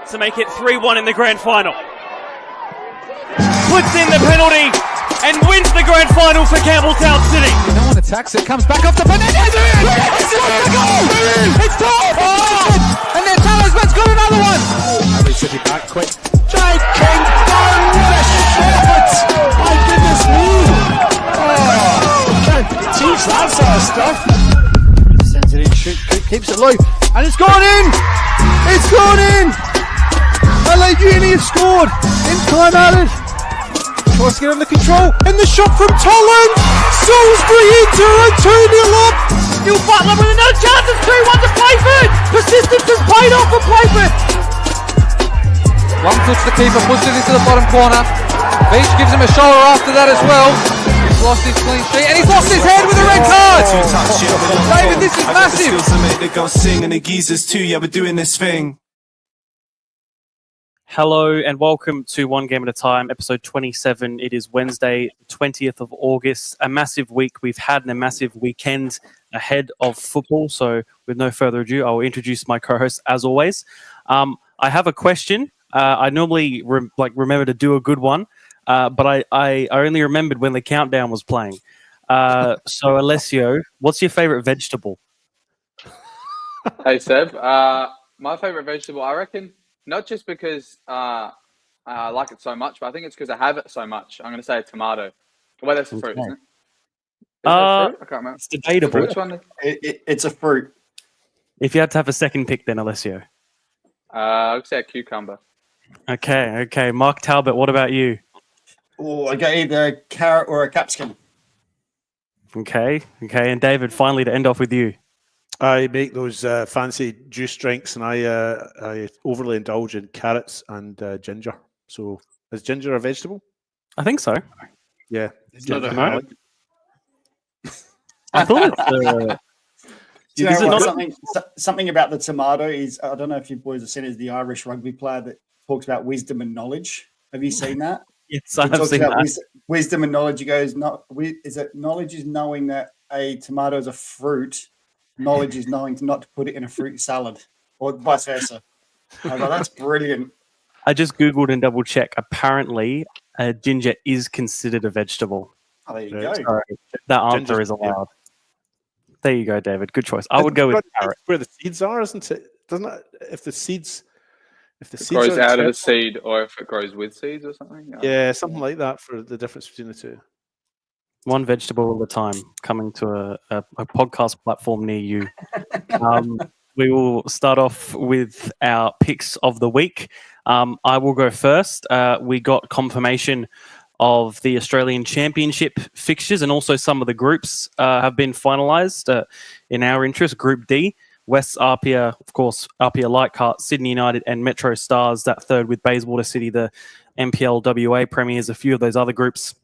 To make it 3-1 in the grand final. Puts in the penalty and wins the grand final for Campbelltown City. No one attacks it, comes back off the Penalties. It's the goal! It's top! Oh! And then Talisman's got another one. Harry City back quick. Jake King, what a shot! My goodness me! Oh, can't teach that sort of stuff. Sends it in, keeps it low, and it's gone in! It's gone in! LA Uni have scored in time added. Tries to get under control, and the shot from Tolland. Salisbury into a 2-0 up. Still Butler with another chance. It's 2-1 to Playford. Persistence has paid off for Playford. One touch the keeper, puts it into the bottom corner. Beach gives him a shoulder after that as well. He's lost his clean sheet, and he's lost his head with a red card. David, this is massive. They go sing and the geezers too. Yeah, we're doing this thing. Hello and welcome to One Game at a Time, episode 27. It is Wednesday, 20th of August. A massive week we've had and a massive weekend ahead of football. So with no further ado, I will introduce my co-host as always. I have a question. I normally remember to do a good one, but I only remembered when the countdown was playing. So Alessio, what's your favorite vegetable? Hey Seb, my favorite vegetable, I reckon, not just because I like it so much, but I think it's because I have it so much. I'm going to say a tomato. Well, that's a fruit, isn't it? Is that a fruit? I can't remember. It's debatable. Which one? It's a fruit. If you had to have a second pick then, Alessio. I would say a cucumber. Okay. Mark Talbot, what about you? Oh, I got either a carrot or a capsicum. Okay. And David, finally to end off with you. I make those fancy juice drinks, and I overly indulge in carrots and ginger. So, is ginger a vegetable? I think so. Yeah. It's not a herb. I thought something about the tomato is, I don't know if you boys have seen it, is the Irish rugby player that talks about wisdom and knowledge. Have you seen that? Yes, I have seen that. Wisdom and knowledge. He goes, knowledge is knowing that a tomato is a fruit. Knowledge is knowing not to put it in a fruit salad, or vice versa. I go, that's brilliant. I just Googled and double check. Apparently, ginger is considered a vegetable. Oh, there you go. Sorry, that answer is allowed. There you go, David. Good choice. I would go with carrot. Where the seeds are, isn't it? Doesn't it? If the seeds grows out of the seed, or if it grows with seeds or something. Yeah, something like that for the difference between the two. One vegetable at a time, coming to a podcast platform near you. We will start off with our picks of the week. I will go first. We got confirmation of the Australian Championship fixtures, and also some of the groups have been finalised in our interest. Group D, West Apia, of course, Apia Leichhardt, Sydney United and Metro Stars, that third with Bayswater City, the NPL WA premiers, a few of those other groups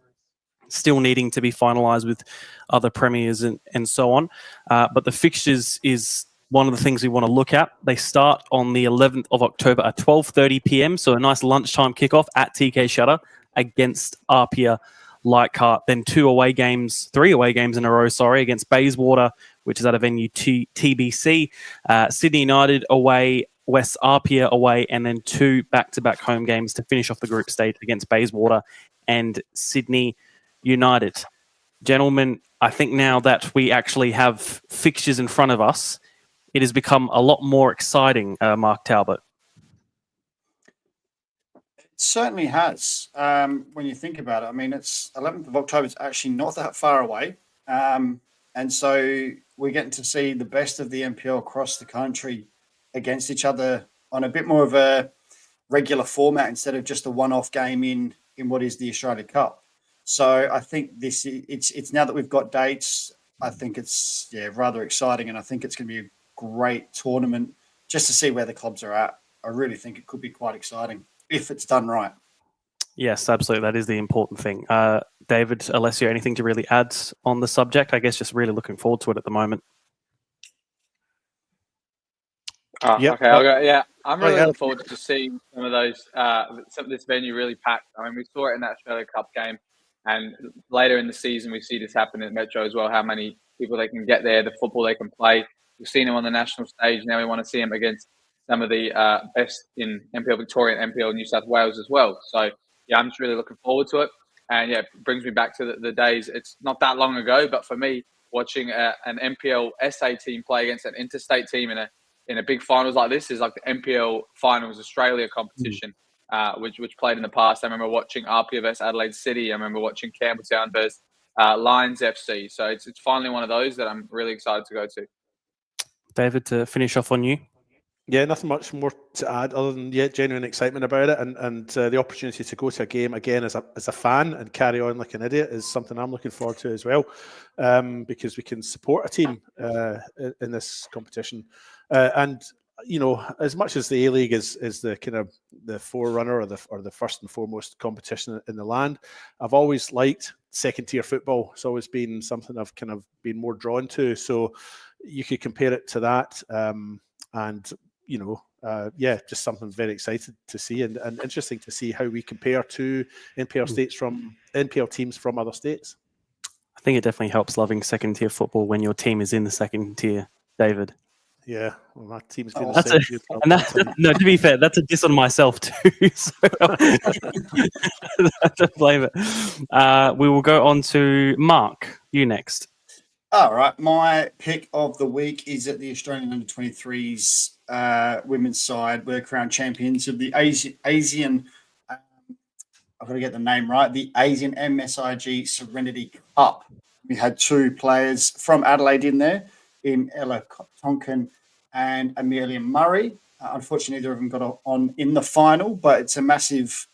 still needing to be finalised with other premiers and so on. But the fixtures is one of the things we want to look at. They start on the 11th of October at 12:30 p.m, so a nice lunchtime kickoff at TK Shutter against Apia Leichhardt. Then three away games in a row, against Bayswater, which is at a venue TBC, Sydney United away, West Apia away, and then two back-to-back home games to finish off the group stage against Bayswater and Sydney United. Gentlemen, I think now that we actually have fixtures in front of us, it has become a lot more exciting, Mark Talbot. It certainly has. When you think about it, I mean, it's 11th of October. It's actually not that far away. And so we're getting to see the best of the NPL across the country against each other on a bit more of a regular format instead of just a one-off game in what is the Australia Cup. So I think it's now that we've got dates, I think it's rather exciting, and I think it's going to be a great tournament just to see where the clubs are at. I really think it could be quite exciting if it's done right. Yes, absolutely. That is the important thing. David, Alessio, anything to really add on the subject? I guess just really looking forward to it at the moment. Okay, I'll go. Yeah, I'm really looking forward to seeing some of those. Some of this venue really packed. I mean, we saw it in that Australia Cup game, and later in the season, we see this happen at Metro as well. How many people they can get there, the football they can play. We've seen them on the national stage. Now we want to see them against some of the best in NPL Victoria and NPL New South Wales as well. So yeah, I'm just really looking forward to it. And yeah, it brings me back to the days. It's not that long ago, but for me, watching an NPL SA team play against an interstate team in a big finals like this is like the NPL Finals Australia competition, which played in the past. I remember watching RP vs Adelaide City. I remember watching Campbelltown vs Lions FC. So it's finally one of those that I'm really excited to go to. David, to finish off on you. Yeah, nothing much more to add other than genuine excitement about it, and the opportunity to go to a game again as a fan and carry on like an idiot is something I'm looking forward to as well, because we can support a team in this competition, and you know, as much as the A-League is the kind of the forerunner or the first and foremost competition in the land, I've always liked second tier football. It's always been something I've kind of been more drawn to. So you could compare it to that, and you know, just something very excited to see and interesting to see how we compare to NPL teams from other states. I think it definitely helps loving second tier football when your team is in the second tier, David. Yeah, well, my team's been no, to be fair, that's a diss on myself too. So I don't blame it. We will go on to Mark. You next. All right, my pick of the week is that the Australian under-23s women's side were crowned champions of the Asian. I've got to get the name right. The Asian MSIG Serenity Cup. We had two players from Adelaide in there, in Ella Tonkin and Amelia Murray. Unfortunately, neither of them got on in the final, but it's a massive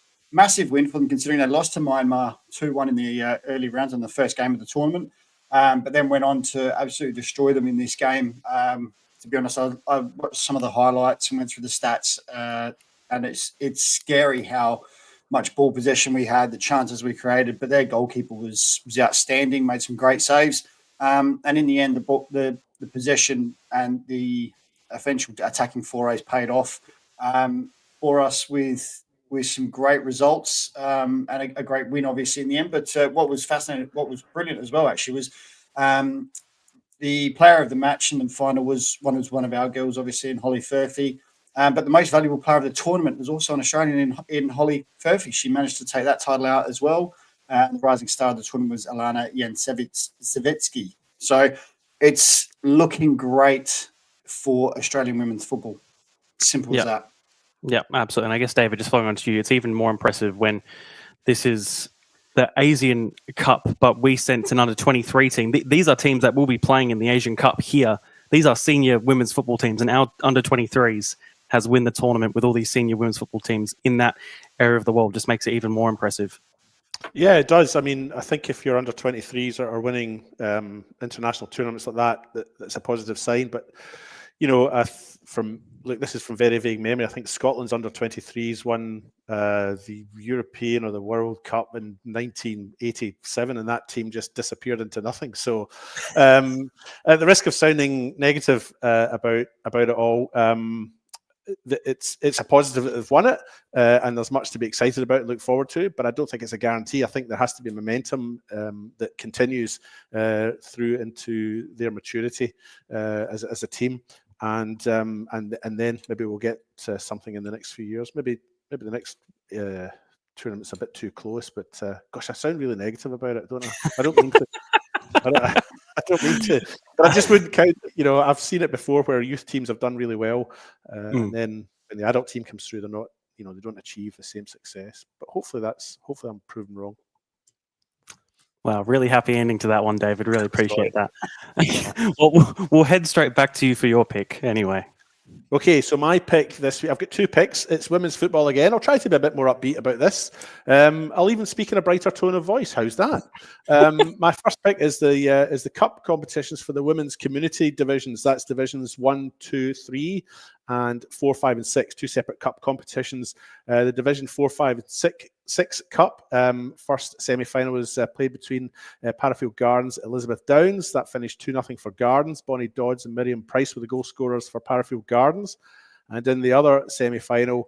win for them considering they lost to Myanmar 2-1 in the early rounds on the first game of the tournament. But then went on to absolutely destroy them in this game. To be honest, I watched some of the highlights and went through the stats, and it's scary how much ball possession we had, the chances we created, but their goalkeeper was outstanding, made some great saves. And in the end, the possession and the eventual attacking forays paid off for us with some great results and a great win, obviously, in the end. But what was fascinating, what was brilliant as well, actually, was the player of the match in the final was one of our girls, obviously, in Holly Furphy. But the most valuable player of the tournament was also an Australian in Holly Furphy. She managed to take that title out as well. The rising star of the tournament was Alana Yansevitsky. So it's looking great for Australian women's football. Simple as that. Yeah, absolutely. And I guess, David, just following on to you, it's even more impressive when this is the Asian Cup, but we sent an under-23 team. These are teams that will be playing in the Asian Cup here. These are senior women's football teams, and our under-23s has won the tournament with all these senior women's football teams in that area of the world. Just makes it even more impressive. Yeah, it does. I mean, I think if you're under 23s or winning international tournaments like that's a positive sign. But this is from very vague memory. I think Scotland's under 23s won the European or the World Cup in 1987, and that team just disappeared into nothing. So, at the risk of sounding negative about it all. It's a positive that they've won it, and there's much to be excited about and look forward to. But I don't think it's a guarantee. I think there has to be momentum that continues through into their maturity as a team, and then maybe we'll get something in the next few years. Maybe the next tournament's a bit too close. But gosh, I sound really negative about it, don't I? I don't mean to. I don't mean to, but I just wouldn't count. I've seen it before where youth teams have done really well, and then when the adult team comes through, they're not, they don't achieve the same success. But hopefully I'm proven wrong. Wow, really happy ending to that one, David. Really appreciate that. Well, we'll head straight back to you for your pick anyway. Okay, so my pick this week, I've got two picks. It's women's football again. I'll try to be a bit more upbeat about this. I'll even speak in a brighter tone of voice. How's that? My first pick is the cup competitions for the women's community divisions. That's divisions 1, 2, 3, and 4, 5, and 6. Two separate cup competitions. The division 4, 5, and 6 cup. First semi-final was played between Parafield Gardens, Elizabeth Downs. That finished 2-0 for Gardens. Bonnie Dodds and Miriam Price were the goal scorers for Parafield Gardens. And in the other semi-final,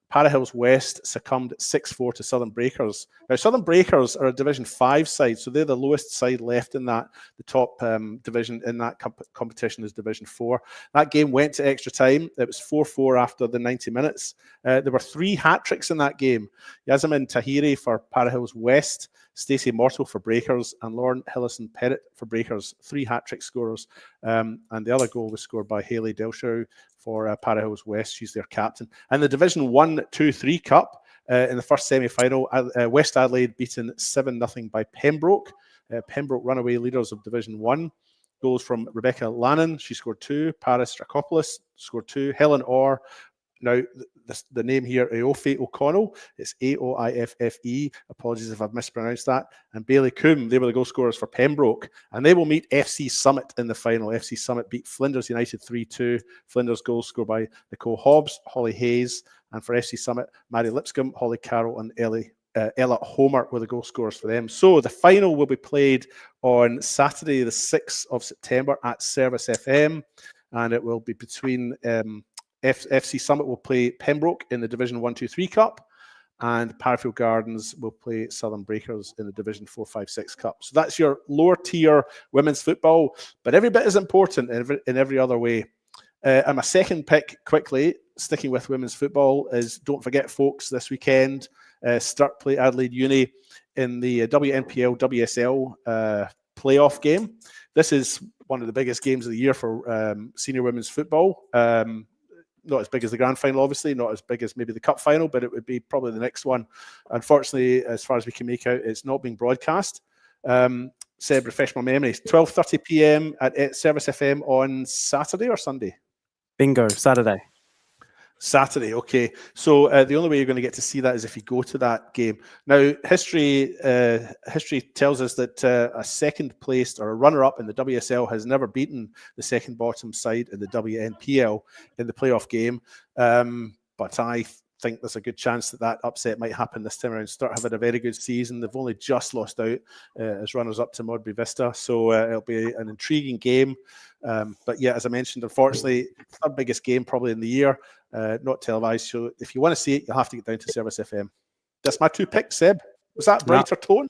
Para Hills West succumbed 6-4 to Southern Breakers. Now, Southern Breakers are a Division 5 side, so they're the lowest side left in that. The top division in that competition is Division 4. That game went to extra time. It was 4-4 after the 90 minutes. There were 3 hat-tricks in that game. Yasmin Tahiri for Para Hills West, Stacey Mortal for Breakers, and Lauren Hillison Pettit for Breakers. 3 hat-trick scorers. And the other goal was scored by Hayley Delshaw for Para Hills West. She's their captain. And the Division 1, 2, 3 Cup, in the first semi-final, West Adelaide beaten 7-0 by Pembroke. Pembroke runaway leaders of Division 1. Goals from Rebecca Lannon. She scored 2. Paris Strakopoulos scored 2. Helen Orr. Now, the name here, Aoife O'Connell, it's Aoiffe. Apologies if I've mispronounced that. And Bailey Coombe, they were the goal scorers for Pembroke. And they will meet FC Summit in the final. FC Summit beat Flinders United 3-2. Flinders goals scored by Nicole Hobbs, Holly Hayes. And for FC Summit, Mary Lipscomb, Holly Carroll, and Ella Homer were the goal scorers for them. So the final will be played on Saturday, the 6th of September at Service FM. And it will be between... FC Summit will play Pembroke in the Division 1, 2, 3 Cup, and Parafield Gardens will play Southern Breakers in the Division 4, 5, 6 Cup. So that's your lower tier women's football, but every bit as important in every other way. And my second pick, quickly, sticking with women's football, is don't forget, folks, this weekend, Sturt play Adelaide Uni in the WNPL WSL playoff game. This is one of the biggest games of the year for senior women's football. Not as big as the grand final, obviously, not as big as maybe the cup final, but it would be probably the next one. Unfortunately, as far as we can make out, it's not being broadcast. Seb, refresh my memory. 12:30 p.m. at Service FM on Saturday or Sunday? Bingo, Saturday. Saturday, okay. So the only way you're going to get to see that is if you go to that game. Now, history tells us that a second placed or a runner-up in the WSL has never beaten the second bottom side in the WNPL in the playoff game. But I think there's a good chance that upset might happen this time around. Sturt have had a very good season. They've only just lost out as runners-up to Modbury Vista. So it'll be an intriguing game. But yeah, as I mentioned, unfortunately, third biggest game probably in the year. Not televised, so if you want to see it, you'll have to get down to Service FM. That's my 2 picks, Seb. Was that brighter tone?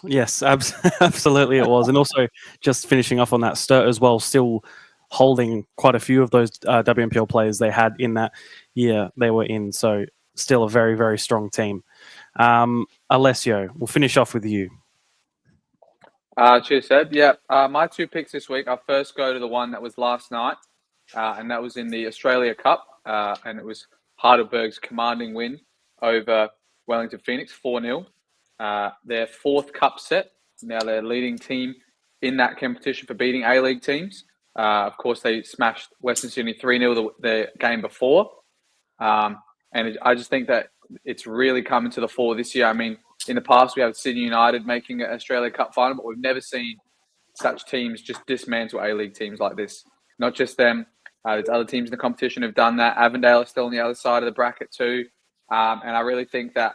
Yes, absolutely it was. And also, just finishing off on that, Sturt as well, still holding quite a few of those WNPL players they had in that year they were in. So still a very, very strong team. Alessio, we'll finish off with you. Cheers, Seb. Yeah, my 2 picks this week. I'll first go to the one that was last night, and that was in the Australia Cup. And it was Heidelberg's commanding win over Wellington Phoenix, 4-0. Their 4th cup set. Now they're leading team in that competition for beating A-League teams. Of course, they smashed Western Sydney 3-0 the game before. And I just think that it's really coming to the fore this year. I mean, in the past we have Sydney United making an Australia Cup final, but we've never seen such teams just dismantle A-League teams like this. Not just them. There's other teams in the competition who've done that. Avondale is still on the other side of the bracket too. And I really think that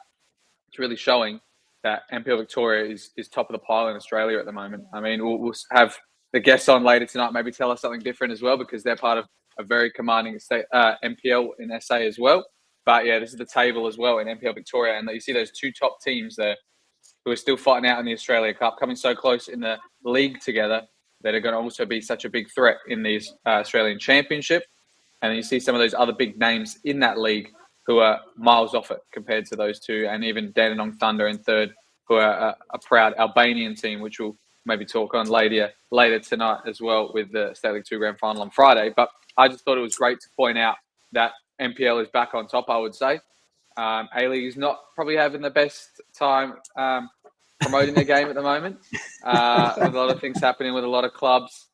it's really showing that NPL Victoria is top of the pile in Australia at the moment. I mean, we'll have the guests on later tonight maybe tell us something different as well, because they're part of a very commanding NPL in SA as well. But yeah, this is the table as well in NPL Victoria. And you see those two top teams there who are still fighting out in the Australia Cup, coming so close in the league together, that are going to also be such a big threat in the Australian Championship. And then you see some of those other big names in that league who are miles off it compared to those two, and even Dandenong Thunder in third, who are a proud Albanian team, which we'll maybe talk on later tonight as well with the State League 2 Grand Final on Friday. But I just thought it was great to point out that NPL is back on top, I would say. A-League is not probably having the best time promoting their game at the moment, with a lot of things happening with a lot of clubs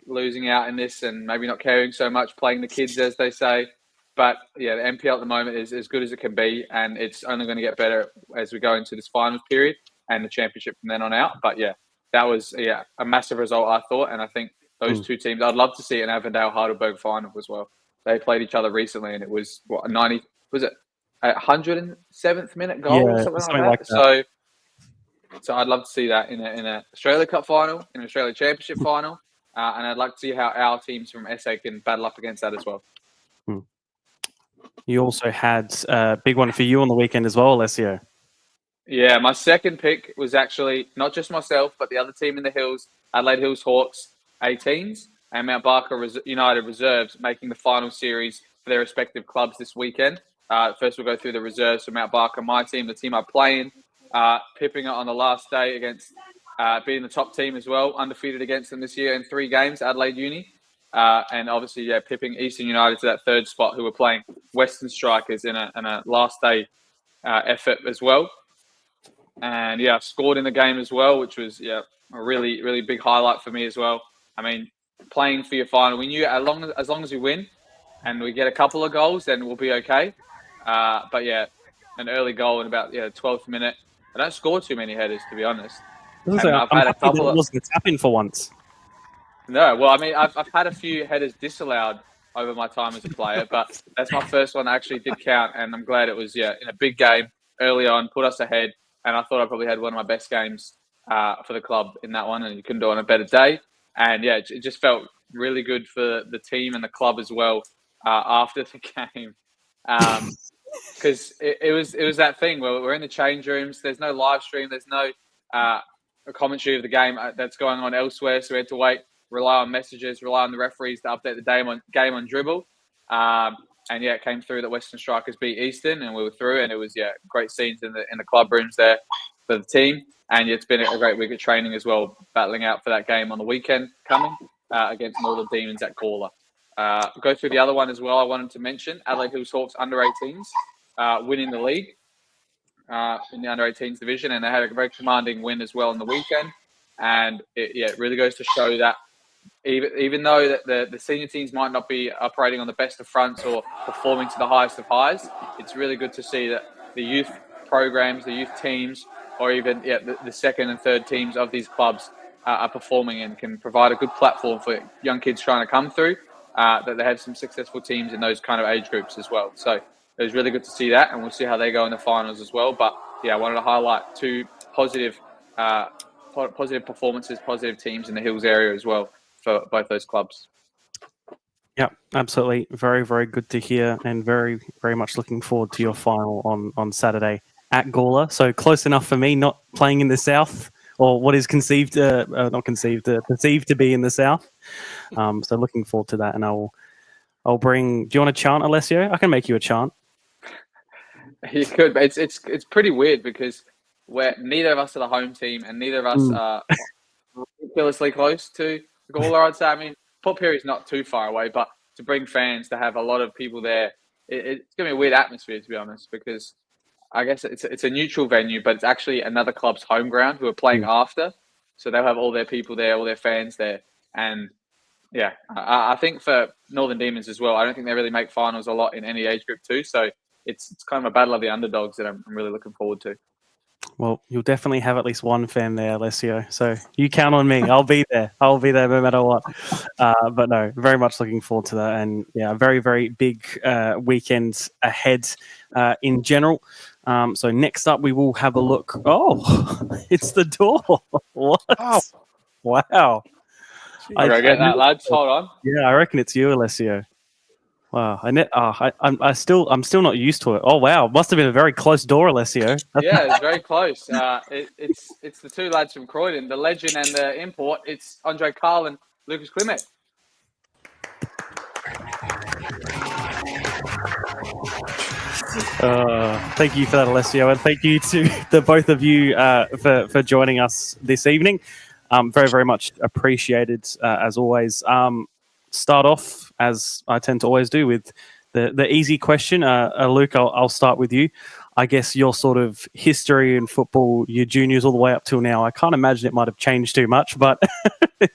losing out in this and maybe not caring so much, playing the kids, as they say. But yeah, the NPL at the moment is as good as it can be, and it's only going to get better as we go into this finals period and the championship from then on out. But yeah, that was a massive result, I thought, and I think those two teams, I'd love to see an Avondale Heidelberg final as well. They played each other recently, and it was a 107th minute goal or something like that. So I'd love to see that in a Australia Cup final, in an Australia Championship final, and I'd like to see how our teams from SA can battle up against that as well. You also had a big one for you on the weekend as well, Alessio. Yeah, my second pick was actually not just myself, but the other team in the Hills, Adelaide Hills Hawks 18s, and Mount Barker United Reserves, making the final series for their respective clubs this weekend. First, we'll go through the reserves for Mount Barker, my team, the team I play in, pipping it on the last day against being the top team as well, undefeated against them this year in 3 games, Adelaide Uni. And obviously, pipping Eastern United to that third spot, who were playing Western Strikers in a last day effort as well. And I scored in the game as well, which was a really, really big highlight for me as well. I mean, playing for your final, we knew as long as we win and we get a couple of goals, then we'll be okay. But an early goal in about 12th minute. I don't score too many headers, to be honest. I've had a couple. It wasn't a tap-in for once. No, well, I mean, I've had a few headers disallowed over my time as a player, but that's my first one that actually did count, and I'm glad it was, in a big game early on, put us ahead, and I thought I probably had one of my best games for the club in that one, and you couldn't do it on a better day. And, it just felt really good for the team and the club as well after the game, because it was that thing where we're in the change rooms, there's no live stream, there's no commentary of the game that's going on elsewhere, so we had to wait, rely on messages, rely on the referees to update the game on dribble. And it came through that Western Strikers beat Eastern, and we were through, and it was great scenes in the club rooms there for the team. And it's been a great week of training as well, battling out for that game on the weekend coming against Northern Demons at Carle. Go through the other one as well. I wanted to mention Adelaide Hills Hawks under 18s winning the league in the under 18s division, and they had a very commanding win as well on the weekend. And it really goes to show that even though that the senior teams might not be operating on the best of fronts or performing to the highest of highs, it's really good to see that the youth programs, the youth teams, or even the second and third teams of these clubs are performing and can provide a good platform for young kids trying to come through, that they have some successful teams in those kind of age groups as well. So it was really good to see that, and we'll see how they go in the finals as well. But I wanted to highlight 2 positive performances, positive teams in the Hills area as well for both those clubs. Yeah, absolutely. Very, very good to hear, and very, very much looking forward to your final on Saturday at Carle. So close enough for me, not playing in the south, or what is perceived to be in the south. So looking forward to that, and I'll bring. Do you want to chant, Alessio? I can make you a chant. You could, but it's pretty weird because neither of us are the home team, and neither of us are ridiculously close to Carle, I'd say. I mean, Port Pirie is not too far away, but to bring fans, to have a lot of people there, it's going to be a weird atmosphere, to be honest, because I guess it's a neutral venue, but it's actually another club's home ground who are playing after. So they'll have all their people there, all their fans there. And I think for Northern Demons as well, I don't think they really make finals a lot in any age group too. So it's kind of a battle of the underdogs that I'm really looking forward to. Well, you'll definitely have at least one fan there, Alessio. So you count on me. I'll be there. I'll be there no matter what. But no, very much looking forward to that. And yeah, very, very big weekend ahead in general. So next up, we will have a look. Oh, it's the door. What? Wow. Wow. I'll go get that, lads. Hold on. Yeah, I reckon it's you, Alessio. Wow, I'm still not used to it. Oh wow, must have been a very close door, Alessio. Yeah, it's very close. It's the two lads from Croydon, the legend and the import. It's Andre Carle and Lucas Klimek. Thank you for that, Alessio, and thank you to the both of you for joining us this evening. Very, very much appreciated as always. Start off, as I tend to always do, with the easy question. Luke, I'll start with you. I guess your sort of history in football, your juniors all the way up till now, I can't imagine it might have changed too much, but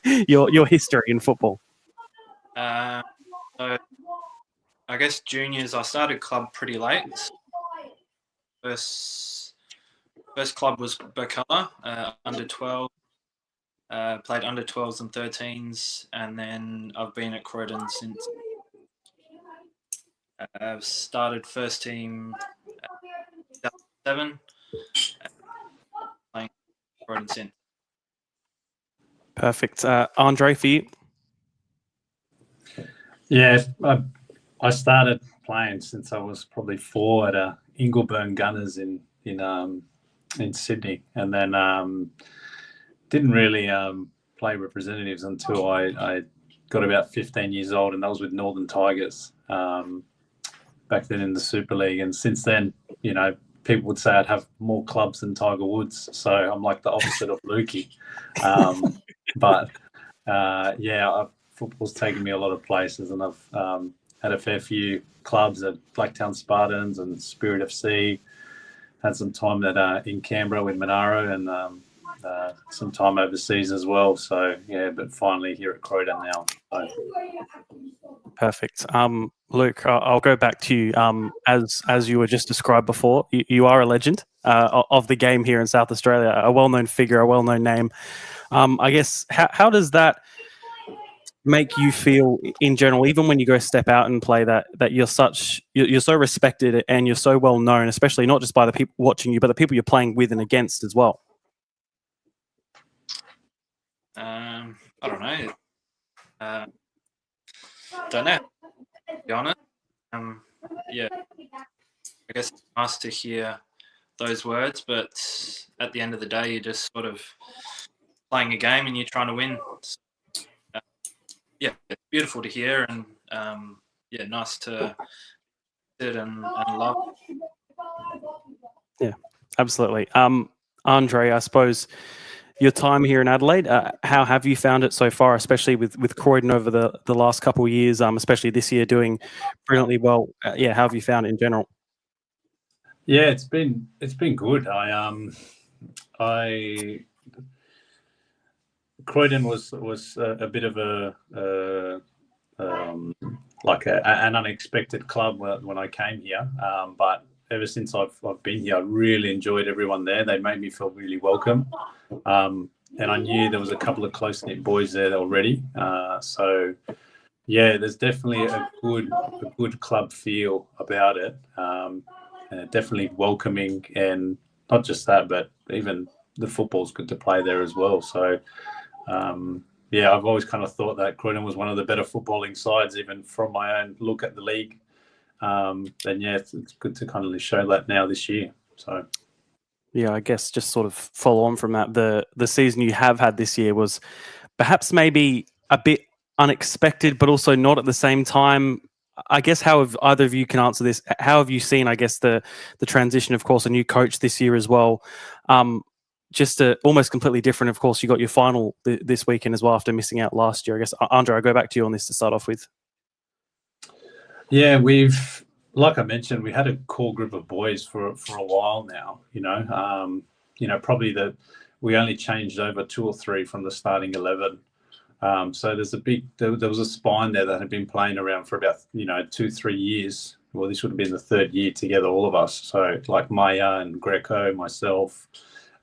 your history in football. So I guess juniors, I started club pretty late. First club was Bacala, under 12. Played under 12s and 13s, and then I've been at Croydon since. I've started first team 2007, playing Croydon since. Perfect. Andre, for you? Yeah, I started playing since I was probably 4 at Ingleburn Gunners in Sydney, and then didn't really play representatives until I got about 15 years old, and that was with Northern Tigers back then in the Super League. And since then, people would say I'd have more clubs than Tiger Woods, so I'm like the opposite of Lukey. Football's taken me a lot of places, and I've had a fair few clubs at Blacktown Spartans and Spirit FC. Had some time in Canberra with Monaro, and some time overseas as well. So yeah, but finally here at Croydon now. So. Perfect. Luke, I'll go back to you. As you were just described before, you are a legend of the game here in South Australia, a well-known figure, a well-known name. I guess how does that make you feel in general, even when you go step out and play, that you're so respected and you're so well known, especially not just by the people watching you, but the people you're playing with and against as well? I don't know. Don't know, to be honest. Yeah, I guess it's nice to hear those words, but at the end of the day, you're just sort of playing a game and you're trying to win. So, yeah, it's beautiful to hear, and nice to sit and love. Yeah, absolutely. Andre, I suppose your time here in Adelaide, how have you found it so far, especially with Croydon over the last couple of years, especially this year doing brilliantly well? How have you found it in general? Yeah, it's been good. Croydon was a bit of an unexpected club when I came here, but ever since I've been here, I really enjoyed everyone there. They made me feel really welcome, and I knew there was a couple of close-knit boys there already. So yeah, there's definitely a good club feel about it. Definitely welcoming, and not just that, but even the football's good to play there as well. So I've always kind of thought that Croydon was one of the better footballing sides, even from my own look at the league. It's good to kind of show that now this year. So yeah, I guess just sort of follow on from that. The season you have had this year was perhaps maybe a bit unexpected, but also not at the same time. I guess how have either of you can answer this? How have you seen, I guess, the transition? Of course, a new coach this year as well. Just almost completely different. Of course, you got your final this weekend as well after missing out last year. I guess, Andre, I'll go back to you on this to start off with. Yeah, like I mentioned, we had a core group of boys for a while now. Probably that we only changed over 2 or 3 from the starting 11. So there was a spine there that had been playing around for about 2-3 years. Well, this would have been the third year together, all of us. So like Maya and Greco, myself,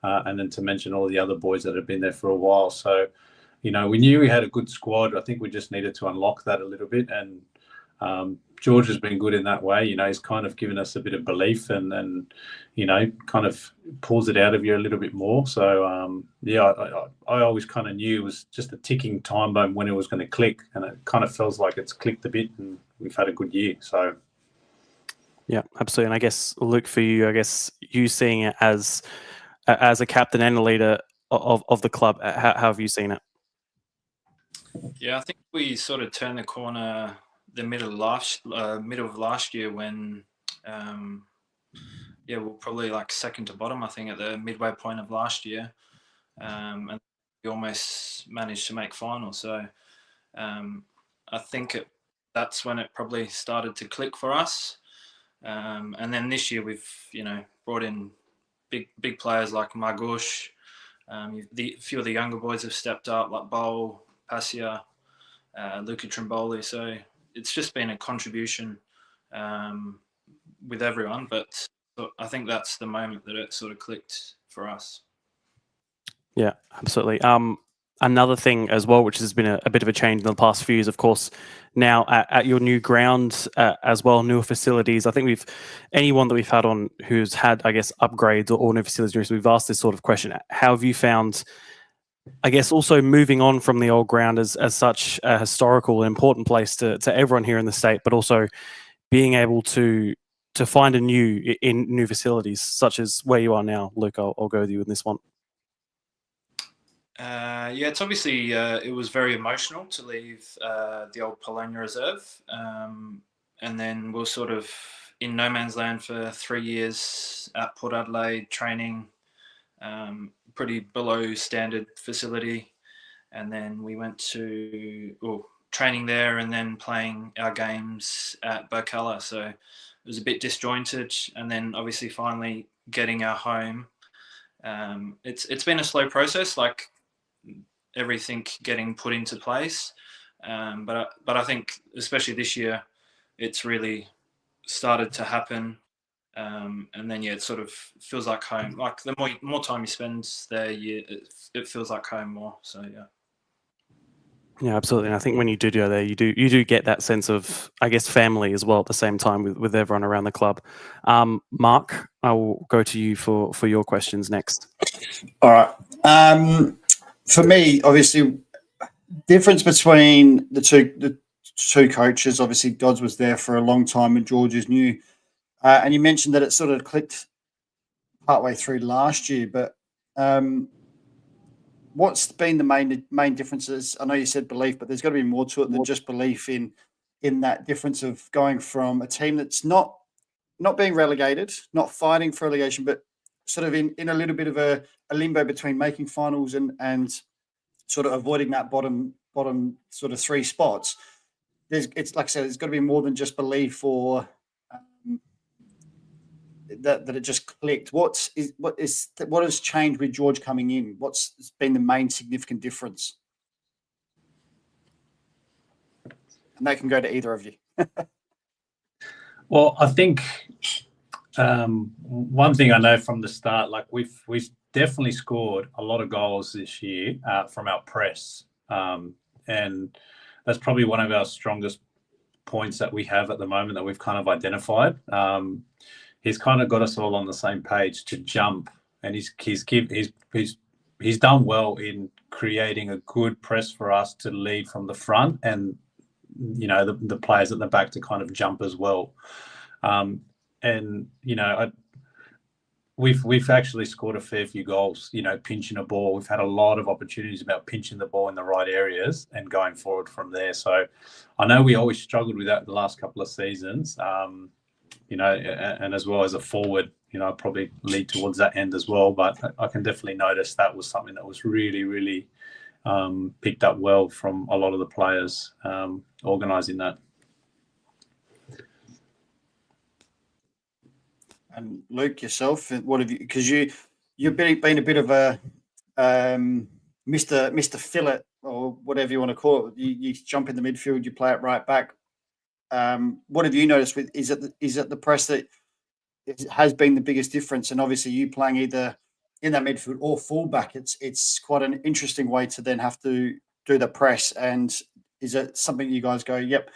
and then to mention all the other boys that had been there for a while. So, we knew we had a good squad. I think we just needed to unlock that a little bit. And George has been good in that way. He's kind of given us a bit of belief and kind of pulls it out of you a little bit more. So, I always kind of knew it was just a ticking time bomb when it was going to click. And it kind of feels like it's clicked a bit and we've had a good year. So, yeah, absolutely. And I guess, Luke, for you, I guess you seeing it as a captain and a leader of the club, how have you seen it? Yeah, I think we sort of turned the corner the middle of last year when, we're probably like second to bottom, I think, at the midway point of last year. And we almost managed to make final. So I think that's when it probably started to click for us. And then this year we've, brought in big players like Margouche. A few of the younger boys have stepped up, like Bowl, Passia, Luca Trimboli. So it's just been a contribution with everyone. But I think that's the moment that it sort of clicked for us. Yeah, absolutely. Another thing as well, which has been a bit of a change in the past few years, of course, now at your new ground as well, newer facilities. I think anyone that we've had on who's had, I guess, upgrades or new facilities, we've asked this sort of question. How have you found, I guess, also moving on from the old ground as such a historical and important place to everyone here in the state, but also being able to find in new facilities, such as where you are now? Luke, I'll go with you in this one. It's obviously it was very emotional to leave the old Polonia Reserve, and then we're sort of in no man's land for 3 years at Port Adelaide training, pretty below standard facility, and then we went to training there and then playing our games at Carle. So it was a bit disjointed, and then obviously finally getting our home. It's been a slow process, like everything getting put into place, but I think especially this year it's really started to happen, and then it sort of feels like home. Like the more time you spend there, it feels like home more. So yeah, absolutely. And I think when you do go there, you do get that sense of, I guess, family as well at the same time with everyone around the club. Mark, I will go to you for your questions next. All right. For me, obviously, difference between the two coaches. Obviously, Dodds was there for a long time, and George is new. And you mentioned that it sort of clicked partway through last year. But what's been the main differences? I know you said belief, but there's got to be more to it than just belief in that difference of going from a team that's not being relegated, not fighting for relegation, but sort of in a little bit of a limbo between making finals and sort of avoiding that bottom sort of 3 spots. It's like I said, there's got to be more than just belief or that it just clicked. What has changed with George coming in? What's been the main significant difference? And they can go to either of you. Well, I think one thing I know from the start, like we've definitely scored a lot of goals this year from our press, and that's probably one of our strongest points that we have at the moment that we've kind of identified. He's kind of got us all on the same page to jump, and he's done well in creating a good press for us to lead from the front, and the players at the back to kind of jump as well. We've actually scored a fair few goals, pinching a ball. We've had a lot of opportunities about pinching the ball in the right areas and going forward from there. So I know we always struggled with that the last couple of seasons, and as well as a forward, probably lead towards that end as well. But I can definitely notice that was something that was really, really picked up well from a lot of the players organising that. And Luke, yourself, what have you? Because you've been a bit of a Mr. Fill It or whatever you want to call it. You jump in the midfield, you play it right back. What have you noticed with is it the press that has been the biggest difference? And obviously, you playing either in that midfield or fullback, it's quite an interesting way to then have to do the press. And is it something you guys go, yep,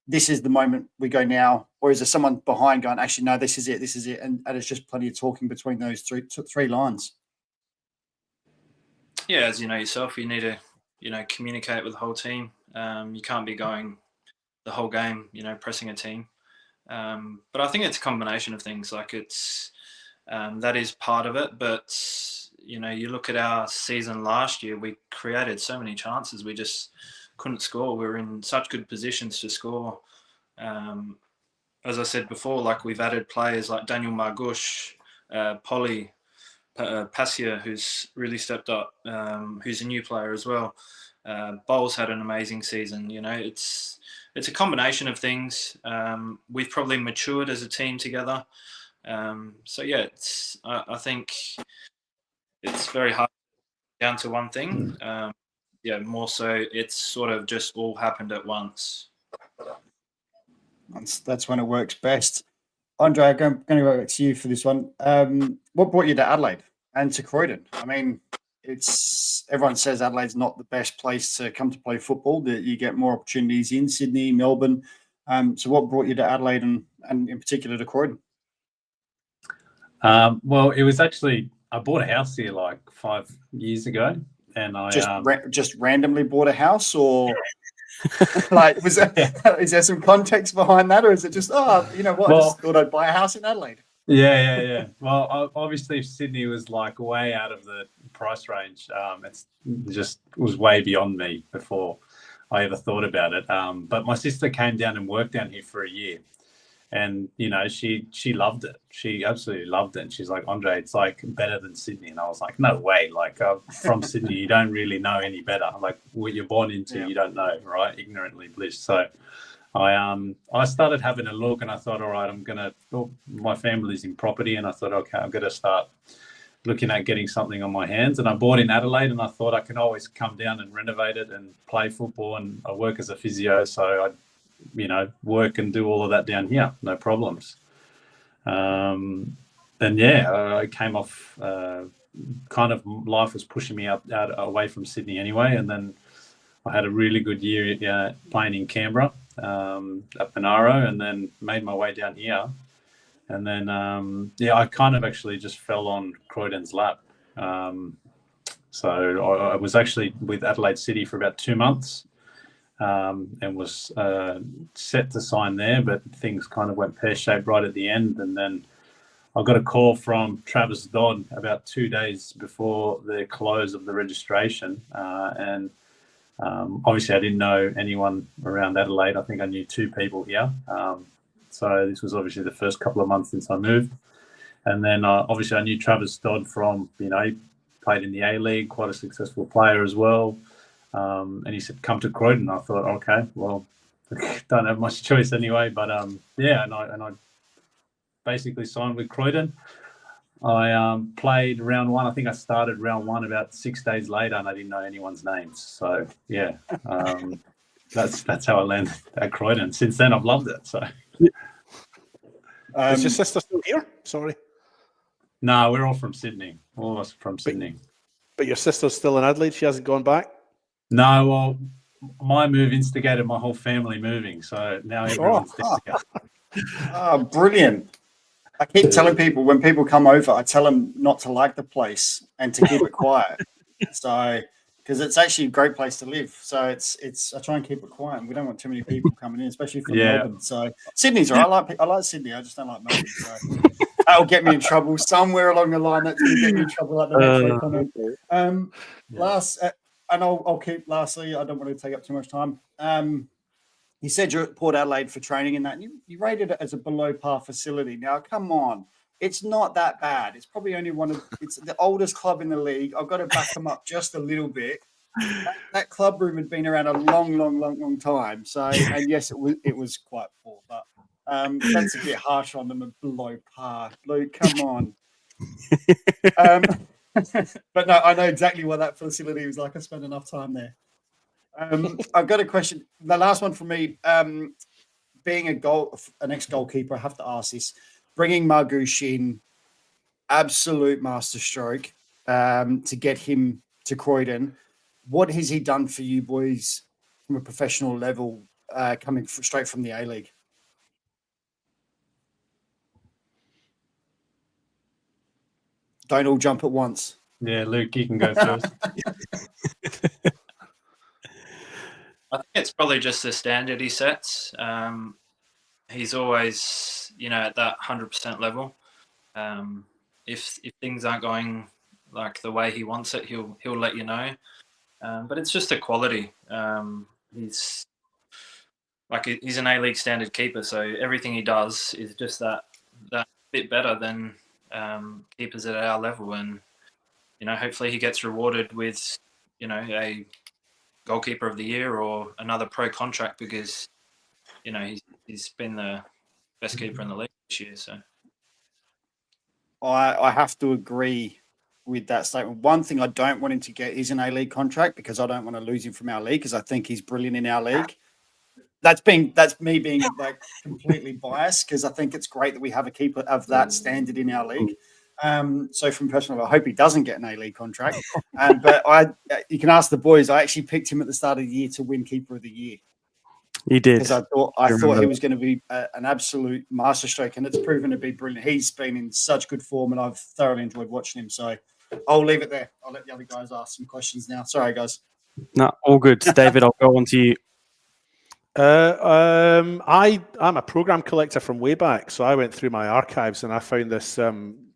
this is the moment we go now, or is there someone behind going, actually, no, this is it, and it's just plenty of talking between those three lines? Yeah, as you know yourself, you need to, communicate with the whole team. You can't be going the whole game, pressing a team. But I think it's a combination of things. Like it's that is part of it. But you look at our season last year, we created so many chances, we just couldn't score. We were in such good positions to score. As I said before, like we've added players like Daniel Margush, Polly, Passia, who's really stepped up, who's a new player as well. Bowles had an amazing season. It's a combination of things. We've probably matured as a team together. So yeah, I think it's very hard down to one thing. Yeah, more so it's sort of just all happened at once. That's when it works best. Andre, I'm going to go back to you for this one. What brought you to Adelaide and to Croydon? I mean, everyone says Adelaide's not the best place to come to play football, that you get more opportunities in Sydney, Melbourne. So what brought you to Adelaide and in particular to Croydon? Well, it was actually, I bought a house here like 5 years ago, and I just randomly bought a house, or like is there some context behind that, or is it just I just thought I'd buy a house in Adelaide? Yeah. Well, obviously Sydney was like way out of the price range. It just was way beyond me before I ever thought about it. But my sister came down and worked down here for a year. And, she loved it. She absolutely loved it. And she's like, Andre, it's like better than Sydney. And I was like, no way. Like from Sydney, you don't really know any better. Like what you're born into, You don't know, right? Ignorantly bliss. So I started having a look, and I thought, all right, my family's in property. And I thought, okay, I'm going to start looking at getting something on my hands. And I bought in Adelaide, and I thought I can always come down and renovate it and play football. And I work as a physio. So I work and do all of that down here, no problems. And I came off, kind of life was pushing me out away from Sydney anyway. And then I had a really good year playing in Canberra at Penaro, and then made my way down here. And then, I kind of actually just fell on Croydon's lap. So I was actually with Adelaide City for about 2 months. And was set to sign there, but things kind of went pear-shaped right at the end. And then I got a call from Travis Dodd about 2 days before the close of the registration. And obviously I didn't know anyone around Adelaide. I think I knew 2 people here. So this was obviously the first couple of months since I moved. And then obviously I knew Travis Dodd from, he played in the A-League, quite a successful player as well. And he said, come to Croydon. I thought, okay, well, don't have much choice anyway. But and I basically signed with Croydon. I played round 1. I think I started round 1 about 6 days later, and I didn't know anyone's names. So that's how I landed at Croydon. Since then, I've loved it. So is your sister still here? Sorry. No, we're all from Sydney. All of us from Sydney. But your sister's still in Adelaide. She hasn't gone back. No, well, my move instigated my whole family moving, so now everyone's brilliant. I keep telling people, when people come over, I tell them not to like the place and to keep it quiet. So, because it's actually a great place to live. So I try and keep it quiet, and we don't want too many people coming in, especially from Melbourne. So Sydney's all right. I like Sydney. I just don't like Melbourne. So that'll get me in trouble somewhere along the line. That's going to get me in trouble like the next week comment. Last. And I'll keep lastly, I don't want to take up too much time. You said you're at Port Adelaide for training and that, and you rated it as a below par facility. Now, come on. It's not that bad. It's probably only it's the oldest club in the league. I've got to back them up just a little bit. That club room had been around a long time. So, and yes, it was quite poor, but that's a bit harsh on them, a below par. Luke, come on. But no, I know exactly what that facility was like. I spent enough time there. I've got a question. The last one for me. Being an ex-goalkeeper, I have to ask this. Bringing Margouche in, absolute masterstroke to get him to Croydon. What has he done for you boys from a professional level coming straight from the A-League? Don't all jump at once. Yeah, Luke, you can go first. I think it's probably just the standard he sets. He's always, at that 100% level. If things aren't going like the way he wants it, he'll let you know. But it's just a quality. He's an A-League standard keeper, so everything he does is just that bit better than keepers at our level. And hopefully he gets rewarded with a goalkeeper of the year or another pro contract, because he's been the best keeper in the league this year. So I have to agree with that statement. One thing I don't want him to get is an A-League contract, because I don't want to lose him from our league, because I think he's brilliant in our league. That's me being like completely biased, because I think it's great that we have a keeper of that standard in our league. So from personal, I hope he doesn't get an A-League contract. But you can ask the boys. I actually picked him at the start of the year to win Keeper of the Year. You did. Because I thought he was going to be an absolute masterstroke, and it's proven to be brilliant. He's been in such good form, and I've thoroughly enjoyed watching him. So I'll leave it there. I'll let the other guys ask some questions now. Sorry, guys. No, all good. David, I'll go on to you. I'm a program collector from way back, so I went through my archives and I found this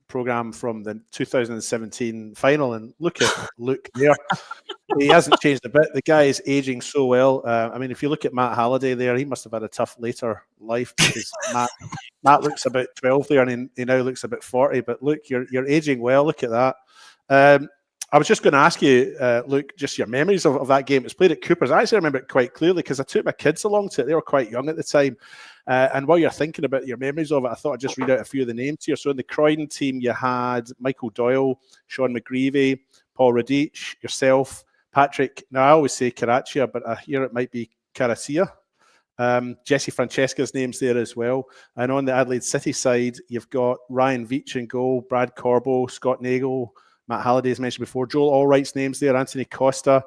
program from the 2017 final, and look at Luke there. He hasn't changed a bit. The guy is aging so well. I mean, if you look at Matt Halliday there, he must have had a tough later life, because Matt looks about 12 there, and he now looks about 40. But look, you're aging well. Look at that. I was just going to ask you, Luke, just your memories of that game. It was played at Cooper's. I actually remember it quite clearly, because I took my kids along to it. They were quite young at the time. And while you're thinking about your memories of it, I thought I'd just read out a few of the names here. So in the Croydon team, you had Michael Doyle, Sean McGreevy, Paul Radich, yourself, Patrick. Now, I always say Caraccia, but I hear it might be Caracia. Jesse Francesca's name's there as well. And on the Adelaide City side, you've got Ryan Veach in goal, Brad Corbo, Scott Nagel, Matt Halliday, as mentioned before, Joel Allwright's name's there, Anthony Costa,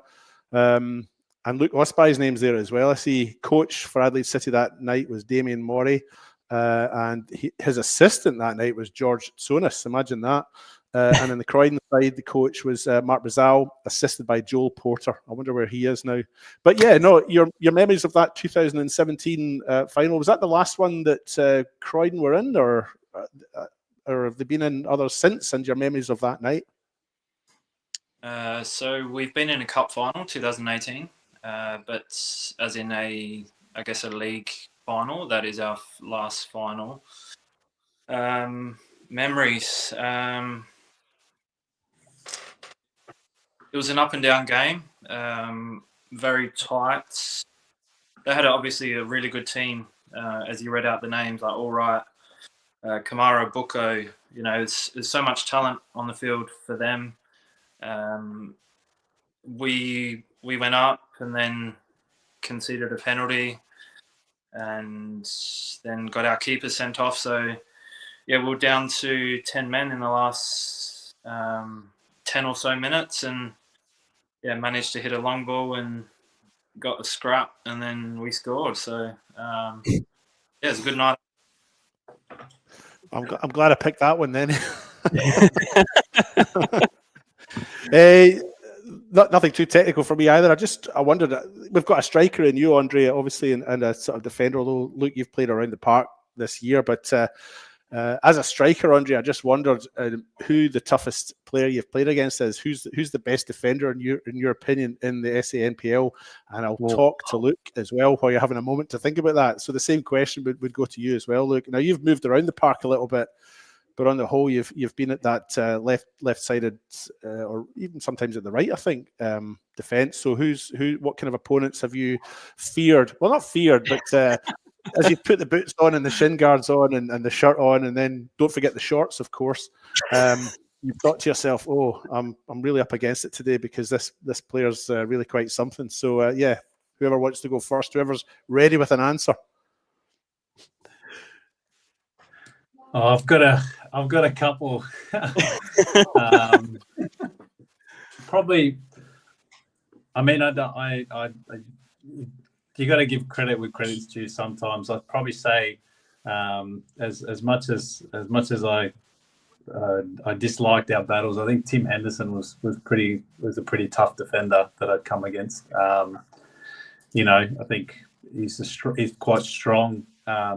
and Luke Osby's name's there as well. I see coach for Adelaide City that night was Damien Morey, and his assistant that night was George Sonis. Imagine that. And in the Croydon side, the coach was Mark Brazal, assisted by Joel Porter. I wonder where he is now. But yeah, no, your memories of that 2017 final, was that the last one that Croydon were in, or have they been in others since, and your memories of that night? So we've been in a cup final, 2018, but as in a league final. That is our last final. Memories. It was an up and down game, very tight. They had obviously a really good team, as you read out the names, like Allwright, Kamara, Bucco. There's so much talent on the field for them. We went up and then conceded a penalty, and then got our keeper sent off. So yeah, we were down to 10 men in the last 10 or so minutes, and yeah, managed to hit a long ball and got a scrap, and then we scored. So yeah, it was a good night. I'm glad I picked that one then. Nothing too technical for me either. I wondered, we've got a striker in you, Andre, obviously, and a sort of defender, although, Luke, you've played around the park this year. But as a striker, Andre, I just wondered who the toughest player you've played against is. Who's the best defender, in your opinion, in the SANPL? And I'll talk to Luke as well while you're having a moment to think about that. So the same question would go to you as well, Luke. Now, you've moved around the park a little bit, but on the whole, you've been at that left-sided, or even sometimes at the right, I think, defence. So what kind of opponents have you feared? Well, not feared, but as you put the boots on and the shin guards on and the shirt on, and then don't forget the shorts, of course. you've thought to yourself, "Oh, I'm really up against it today because this player's really quite something." So yeah, whoever wants to go first, whoever's ready with an answer. Oh, I've got a couple. Probably. I mean, you got to give credit where credit's due. Sometimes I'd probably say, as much as I disliked our battles, I think Tim Henderson was a pretty tough defender that I'd come against. I think he's quite strong.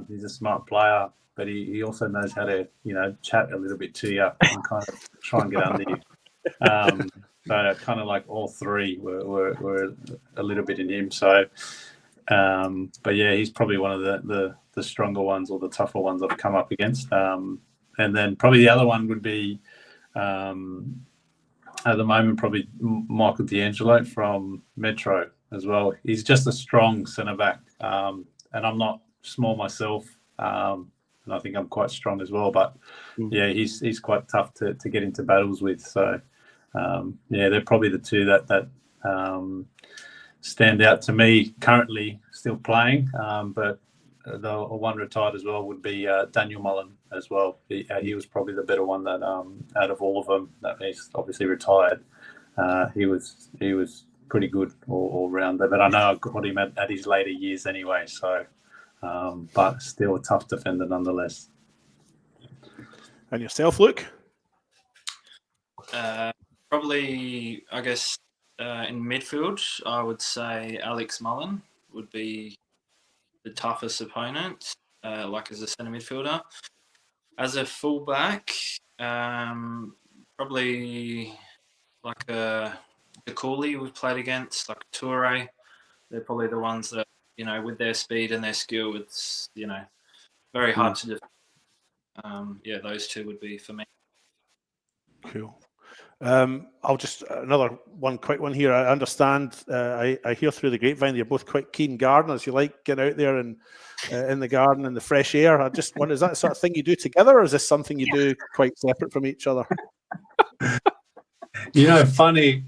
He's a smart player, but he also knows how to chat a little bit to you and kind of try and get under you. So kind of like all three were a little bit in him. So, but yeah, he's probably one of the stronger ones or the tougher ones I've come up against. And then probably the other one would be at the moment probably Michael D'Angelo from Metro as well. He's just a strong centre back, and I'm not small myself, and I think I'm quite strong as well. But yeah, he's quite tough to get into battles with. So. Yeah, they're probably the two that stand out to me currently still playing. But the one retired as well would be Daniel Mullen as well. He was probably the better one that out of all of them. That he's obviously retired. He was pretty good all round there. But I know I got him at his later years anyway. So, but still a tough defender nonetheless. And yourself, Luke? Probably, I guess, in midfield, I would say Alex Mullen would be the toughest opponent, like as a centre midfielder. As a fullback, probably like the Carle we've played against, like Toure. They're probably the ones that, with their speed and their skill, it's, very hard to defend. Yeah, those two would be for me. Cool. I'll just another one quick one here. I understand. I hear through the grapevine you're both quite keen gardeners. You like getting out there and in the garden and the fresh air. I just wonder, is that the sort of thing you do together, or is this something you do quite separate from each other? Funny.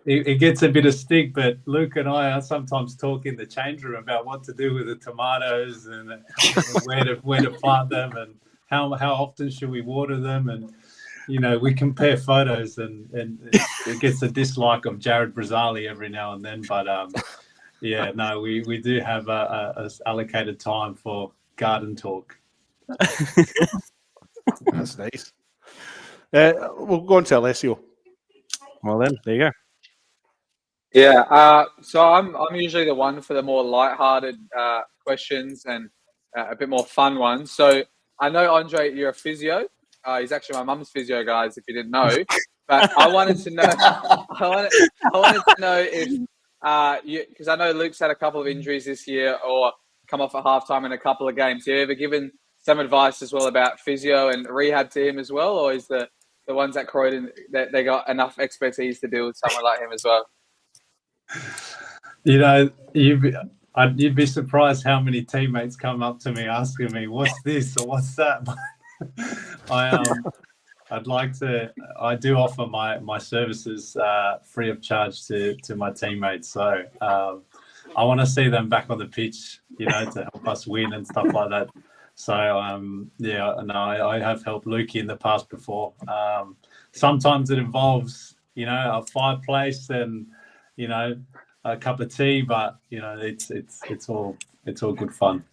It gets a bit of stick, but Luke and I are sometimes talk in the change room about what to do with the tomatoes and where to plant them and how often should we water them, and we compare photos and it gets a dislike of Jared Brazzali every now and then, but yeah, no, we do have a allocated time for garden talk. That's nice. We'll go on to Alessio. Well then, there you go. Yeah, so I'm usually the one for the more light-hearted questions and a bit more fun ones. So I know, Andre, you're a physio. He's actually my mum's physio, guys, if you didn't know. But I wanted to know. I wanted to know if because I know Luke's had a couple of injuries this year or come off at halftime in a couple of games. Have you ever given some advice as well about physio and rehab to him as well, or is the ones at Croydon that they got enough expertise to deal with someone like him as well? You'd be surprised how many teammates come up to me asking me, "What's this or what's that?" I do offer my services free of charge to my teammates. So I want to see them back on the pitch, to help us win and stuff like that. So I have helped Lukey in the past before. Sometimes it involves, a fireplace and, a cup of tea, but it's all good fun.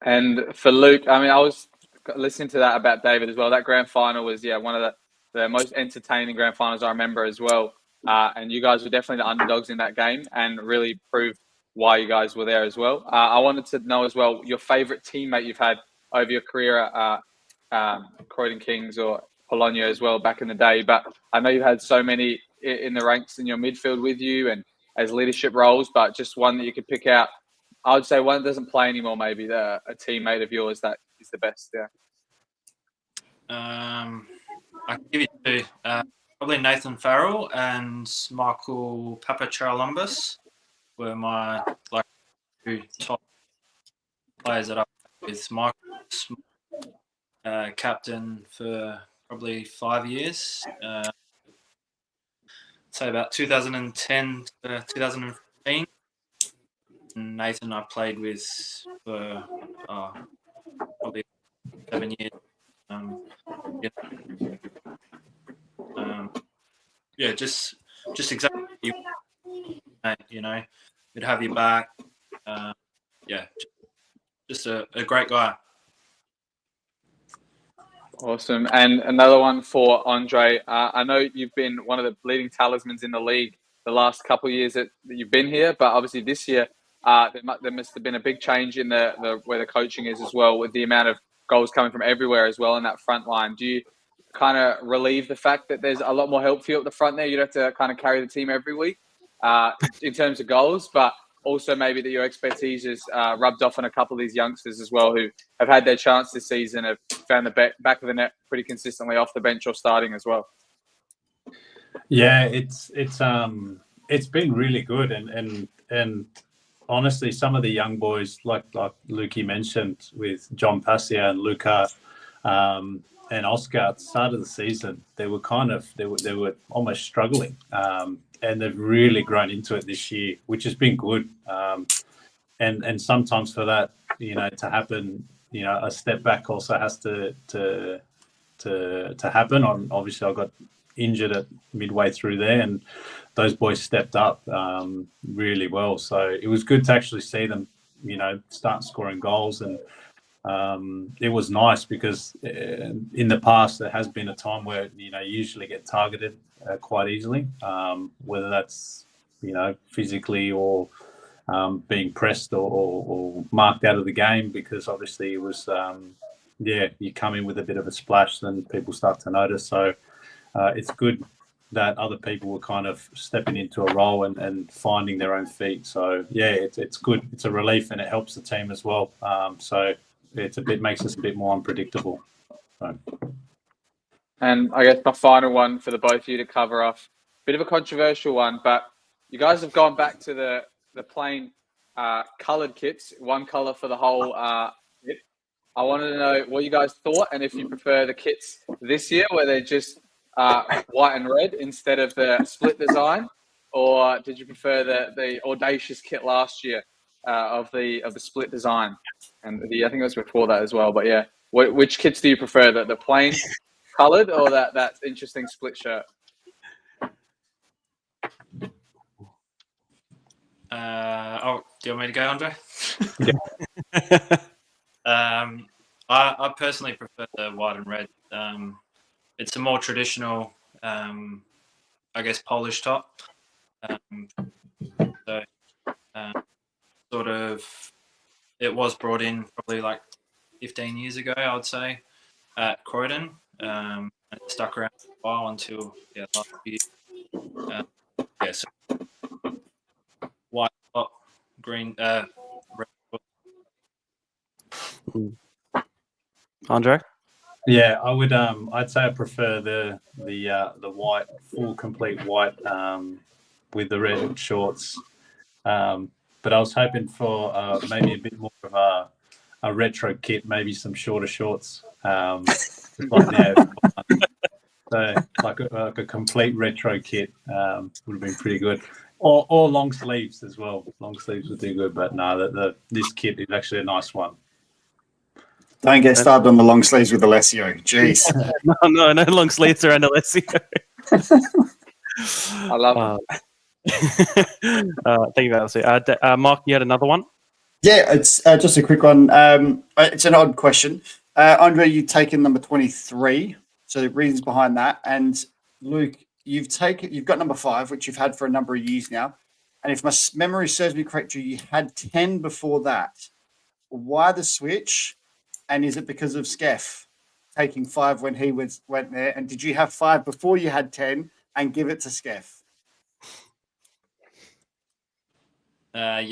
And for Luke, I mean, I was listening to that about David as well. That grand final was, one of the most entertaining grand finals I remember as well. And you guys were definitely the underdogs in that game and really proved why you guys were there as well. I wanted to know as well your favourite teammate you've had over your career at Croydon Kings or Bologna as well back in the day. But I know you had so many in the ranks in your midfield with you and as leadership roles, but just one that you could pick out. I would say one that doesn't play anymore, maybe a teammate of yours that is the best. Yeah. I can give you two. Probably Nathan Farrell and Michael Papacharalumbus were my two top players that I played with. Michael captain for probably 5 years. Say about 2010 to 2015. Nathan I played with for probably 7 years. Just exactly, you know, we'd have your back. Just a great guy. Awesome. And another one for Andre. I know you've been one of the leading talismans in the league the last couple of years that you've been here, but obviously this year there must have been a big change in the where the coaching is as well, with the amount of goals coming from everywhere as well in that front line. Do you kind of relieve the fact that there's a lot more help for you at the front there? You don't have to kind of carry the team every week in terms of goals, but also maybe that your expertise has rubbed off on a couple of these youngsters as well who have had their chance this season, have found the back of the net pretty consistently off the bench or starting as well. Yeah, it's been really good, and honestly, some of the young boys like Lukey mentioned with John Passia and Luca and Oscar at the start of the season, they were almost struggling. And they've really grown into it this year, which has been good. And sometimes for that, to happen, a step back also has to happen. Obviously, I got injured at midway through there, and those boys stepped up really well. So it was good to actually see them, start scoring goals. And it was nice because in the past there has been a time where you usually get targeted quite easily, whether that's physically or being pressed or marked out of the game, because obviously it was you come in with a bit of a splash, then people start to notice. So it's good that other people were kind of stepping into a role and finding their own feet. So it's good. It's a relief, and it helps the team as well. So makes us a bit more unpredictable. So. And I guess my final one for the both of you to cover off, bit of a controversial one, but you guys have gone back to the plain coloured kits, one colour for the whole kit. I wanted to know what you guys thought, and if you prefer the kits this year where they're just white and red instead of the split design, or did you prefer the audacious kit last year of the split design? And I think it was before that as well. But yeah, which kits do you prefer? The plain coloured or that interesting split shirt? Do you want me to go, Andre? Yeah. I personally prefer the white and red. It's a more traditional, I guess, Polish top. Sort of, it was brought in probably like 15 years ago, I would say, at Croydon. And it stuck around for a while until last year. So white top, green, red. Andre? Yeah, I would. I'd say I prefer the white, full complete white with the red shorts. But I was hoping for maybe a bit more of a retro kit, maybe some shorter shorts. So like a complete retro kit would have been pretty good, or long sleeves as well. Long sleeves would be good, but no, this kit is actually a nice one. Don't get started on the long sleeves with Alessio. Jeez. No long sleeves around Alessio. I love it. Thank you, Alessio. Mark, you had another one? Yeah, it's just a quick one. It's an odd question. Andre, you've taken number 23. So the reasons behind that. And Luke, you've got number 5, which you've had for a number of years now. And if my memory serves me correctly, you had 10 before that. Why the switch? And is it because of Skeff taking 5 when he went there? And did you have 5 before you had 10 and give it to Skeff? I've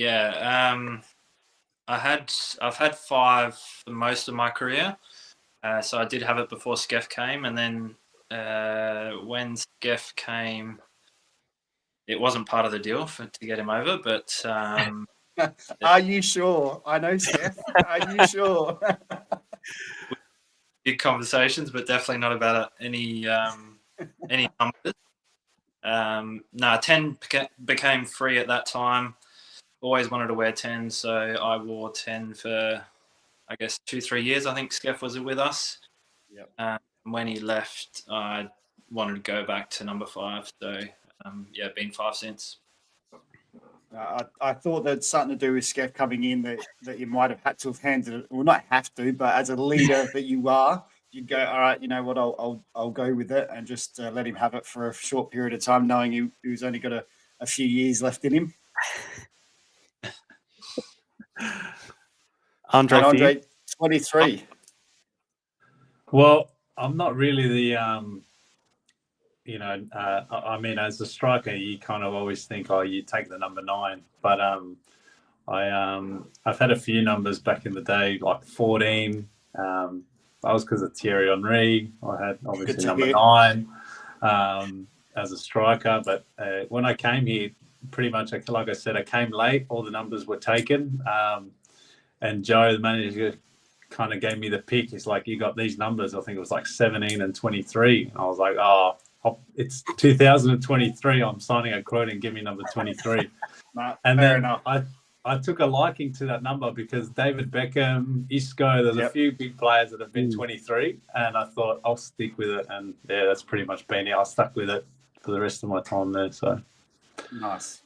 had 5 for most of my career. So I did have it before Skeff came, and then when Skeff came, it wasn't part of the deal to get him over. But are you sure? I know Skeff. Are you sure? few conversations, but definitely not about any numbers. No, 10 became free at that time. Always wanted to wear 10, so I wore 10 for, I guess, 2-3 years. I think Skeff was with us. Yep. When he left, I wanted to go back to number 5. So, been 5 since. I thought that something to do with Skeff coming in that you might have had to have handed it, well, not have to, but as a leader that you are, you'd go, all right, you know what, I'll go with it and just let him have it for a short period of time, knowing he was only got a few years left in him. Andre, 23. Well, I'm not really the, I mean, as a striker, you kind of always think, oh, you take the number 9. But I've had a few numbers back in the day, like 14. That was because of Thierry Henry. I had obviously number 9 as a striker. But when I came here, pretty much, like I said, I came late. All the numbers were taken. And Joe, the manager, kind of gave me the pick. He's like, you got these numbers. I think it was like 17 and 23. And I was like, oh, it's 2023. I'm signing at Croydon. Give me number 23. And then I took a liking to that number because David Beckham, Isco, there's a few big players that have been 23. And I thought I'll stick with it. And yeah, that's pretty much been it. I stuck with it for the rest of my time there. So nice.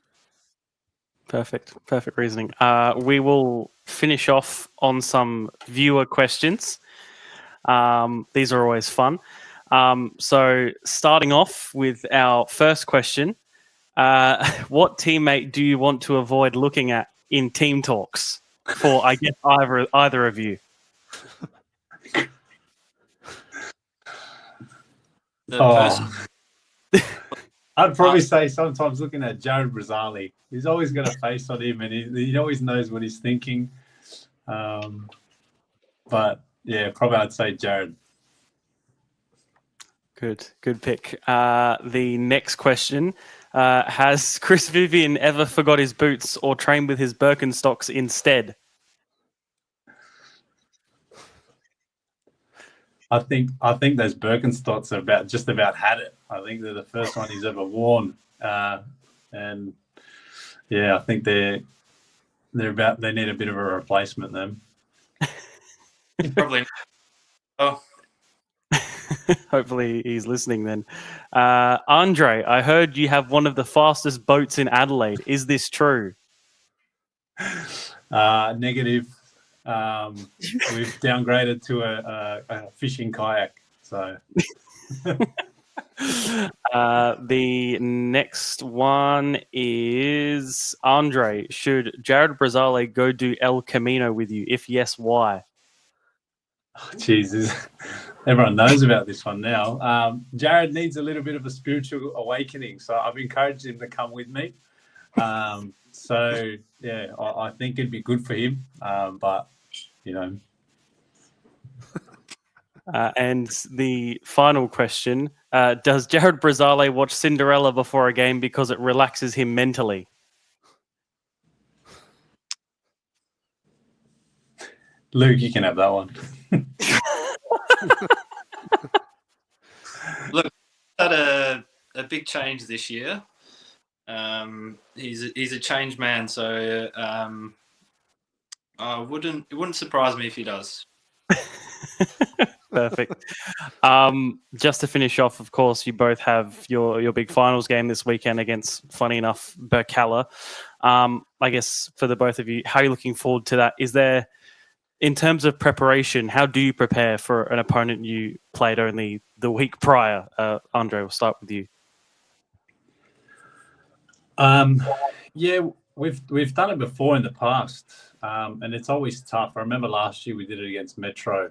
Perfect reasoning. We will finish off on some viewer questions. These are always fun. So starting off with our first question, what teammate do you want to avoid looking at in team talks for, I guess, either of you? I'd probably say sometimes looking at Jared Brazali. He's always got a face on him, and he always knows what he's thinking. But yeah, probably I'd say Jared. Good pick. The next question: has Chris Vivian ever forgot his boots or trained with his Birkenstocks instead? I think those Birkenstocks are just about had it. I think they're the first one he's ever worn, and yeah, I think they need a bit of a replacement. Then Probably. Oh. Hopefully he's listening then. Andre, I heard you have one of the fastest boats in Adelaide. Is this true? Negative. We've downgraded to a fishing kayak. So the next one is Andre. Should Jared Brazale go do El Camino with you? If yes, why? Jesus, everyone knows about this one now. Jared needs a little bit of a spiritual awakening, so I've encouraged him to come with me. So yeah, I think it'd be good for him, but you know. And the final question, does Jared Brazale watch Cinderella before a game because it relaxes him mentally? Luke, you can have that one. Look, had a big change this year. He's a changed man, so it wouldn't surprise me if he does. Perfect. Just to finish off, of course, you both have your big finals game this weekend against, funny enough, Burkalla. I guess for the both of you, how are you looking forward to that? Is there, in terms of preparation, how do you prepare for an opponent you played only the week prior? Andre, we'll start with you. Yeah, we've done it before in the past, and it's always tough. I remember last year we did it against Metro.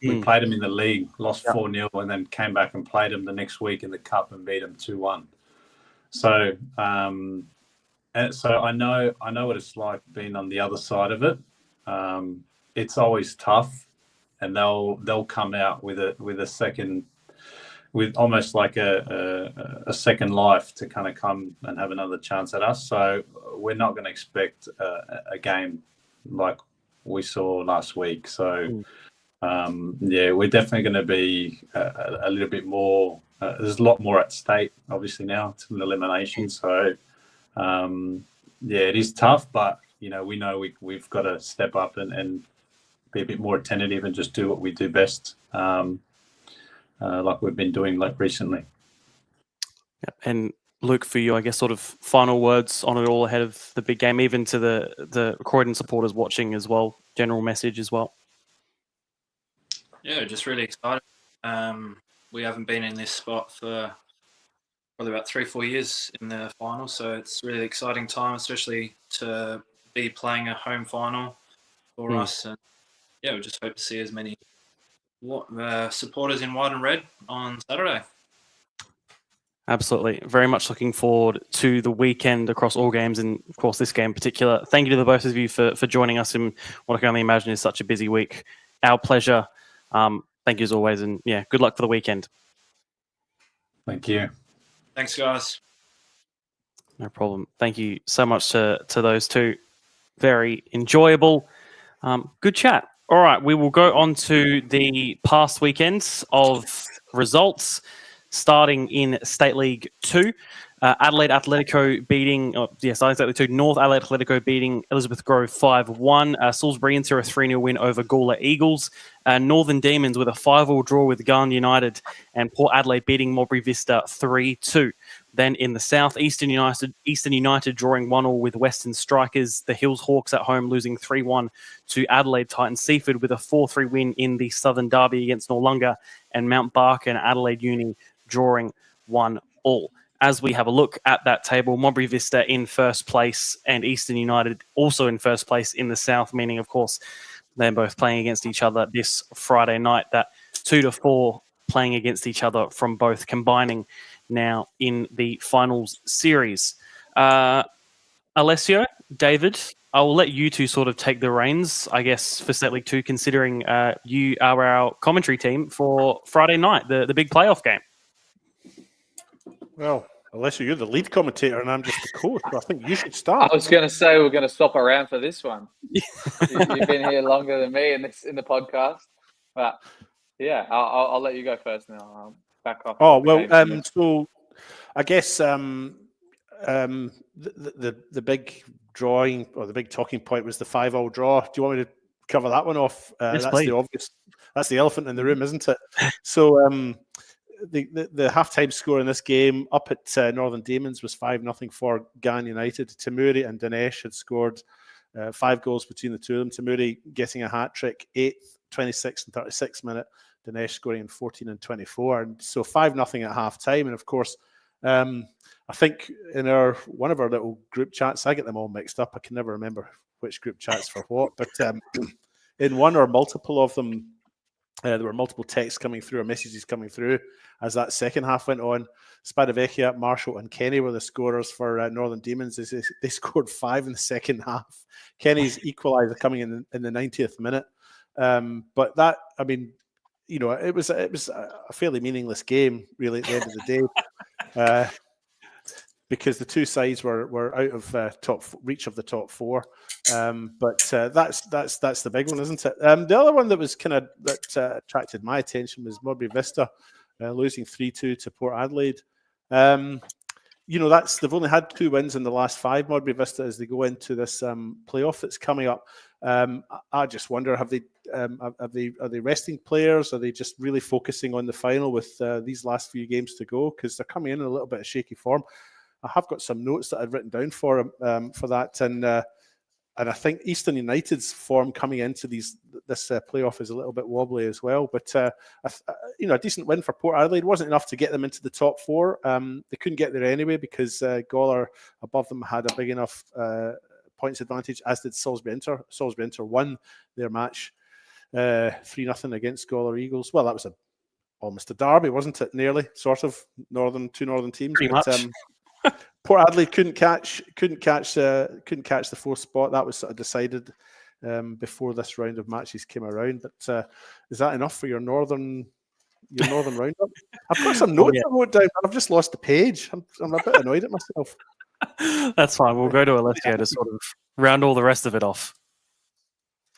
We played them in the league, lost 4-0, and then came back and played them the next week in the cup and beat them 2-1. So, I know what it's like being on the other side of it. It's always tough, and they'll come out with a second, with almost like a second life to kind of come and have another chance at us. So we're not going to expect a game like we saw last week. So we're definitely going to be a little bit more. There's a lot more at stake, obviously now to an elimination. So it is tough, but we know we've got to step up and be a bit more attentive and just do what we do best, like we've been doing recently. And Luke, for you, I guess, sort of final words on it all ahead of the big game, even to the Croydon supporters watching as well. General message as well. Yeah, just really excited. We haven't been in this spot for probably about 3-4 years in the final, so it's a really exciting time, especially to be playing a home final for us. And we just hope to see as many supporters in white and red on Saturday. Absolutely. Very much looking forward to the weekend across all games and, of course, this game in particular. Thank you to the both of you for joining us in what I can only imagine is such a busy week. Our pleasure. Thank you as always. And, good luck for the weekend. Thank you. Thanks, guys. No problem. Thank you so much to those two. Very enjoyable. Good chat. All right. We will go on to the past weekends of results. Starting in State League 2, Adelaide Atletico beating, State League 2, North Adelaide Atletico beating Elizabeth Grove 5-1. Salisbury Inter a 3-0 win over Gawler Eagles. Northern Demons with a 5-5 draw with Garn United, and Port Adelaide beating Modbury Vista 3-2. Then in the South, Eastern United drawing 1-1 with Western Strikers. The Hills Hawks at home losing 3-1 to Adelaide Titans. Seaford with a 4-3 win in the Southern Derby against Noarlunga, and Mount Barker and Adelaide Uni drawing 1-1. As we have a look at that table, Modbury Vista in first place and Eastern United also in first place in the South, meaning, of course, they're both playing against each other this Friday night. That 2-4 playing against each other from both combining now in the finals series. Alessio, David, I will let you two sort of take the reins, I guess, for State League 2, considering you are our commentary team for Friday night, the big playoff game. Well, Alessio, you're the lead commentator and I'm just the coach. I think you should start. I was going to say we're going to swap around for this one. You've been here longer than me in the podcast, but I'll let you go first now. I'll back off. Oh well, so I guess the big drawing or the big talking point was the 5-5 draw. Do you want me to cover that one off? Yes, that's please. the obvious. That's the elephant in the room, isn't it? So the halftime score in this game up at Northern Demons was 5-0 for Garn United. Tamuri and Dinesh had scored 5 goals between the two of them. Tamuri getting a hat trick, 8th, 26th and 36th minute. Dinesh scoring in 14 and 24. And so 5-0 at half time. And of course, I think in one of our little group chats, I get them all mixed up. I can never remember which group chats for what. But in one or multiple of them, there were multiple texts coming through or messages coming through as that second half went on. Spadavecchia, Marshall and Kenny were the scorers for Northern Demons. They scored 5 in the second half. Kenny's equaliser coming in the 90th minute. But that, I mean, it was a fairly meaningless game, really, at the end of the day, because the two sides were out of reach of the top 4. But that's the big one, isn't it? The other one that was that attracted my attention was Modbury Vista losing 3-2 to Port Adelaide. They've only had 2 wins in the last 5, Modbury Vista, as they go into this playoff that's coming up. I just wonder, are they resting players? Are they just really focusing on the final with these last few games to go? Because they're coming in a little bit of shaky form. I have got some notes that I'd written down for that, and I think Eastern United's form coming into this playoff is a little bit wobbly as well. But a decent win for Port Adelaide wasn't enough to get them into the top 4. They couldn't get there anyway because Gawler above them had a big enough points advantage, as did Salisbury Inter. Salisbury Inter won their match 3-0 against Gawler Eagles. Well, that was almost a derby, wasn't it? Nearly, sort of. Two northern teams. Pretty much. Port Adelaide couldn't catch the 4th spot. That was sort of decided before this round of matches came around. But is that enough for your northern roundup? I've got some notes I wrote down, but I've just lost the page. I'm a bit annoyed at myself. That's fine. We'll go to Alessio to sort of round all the rest of it off.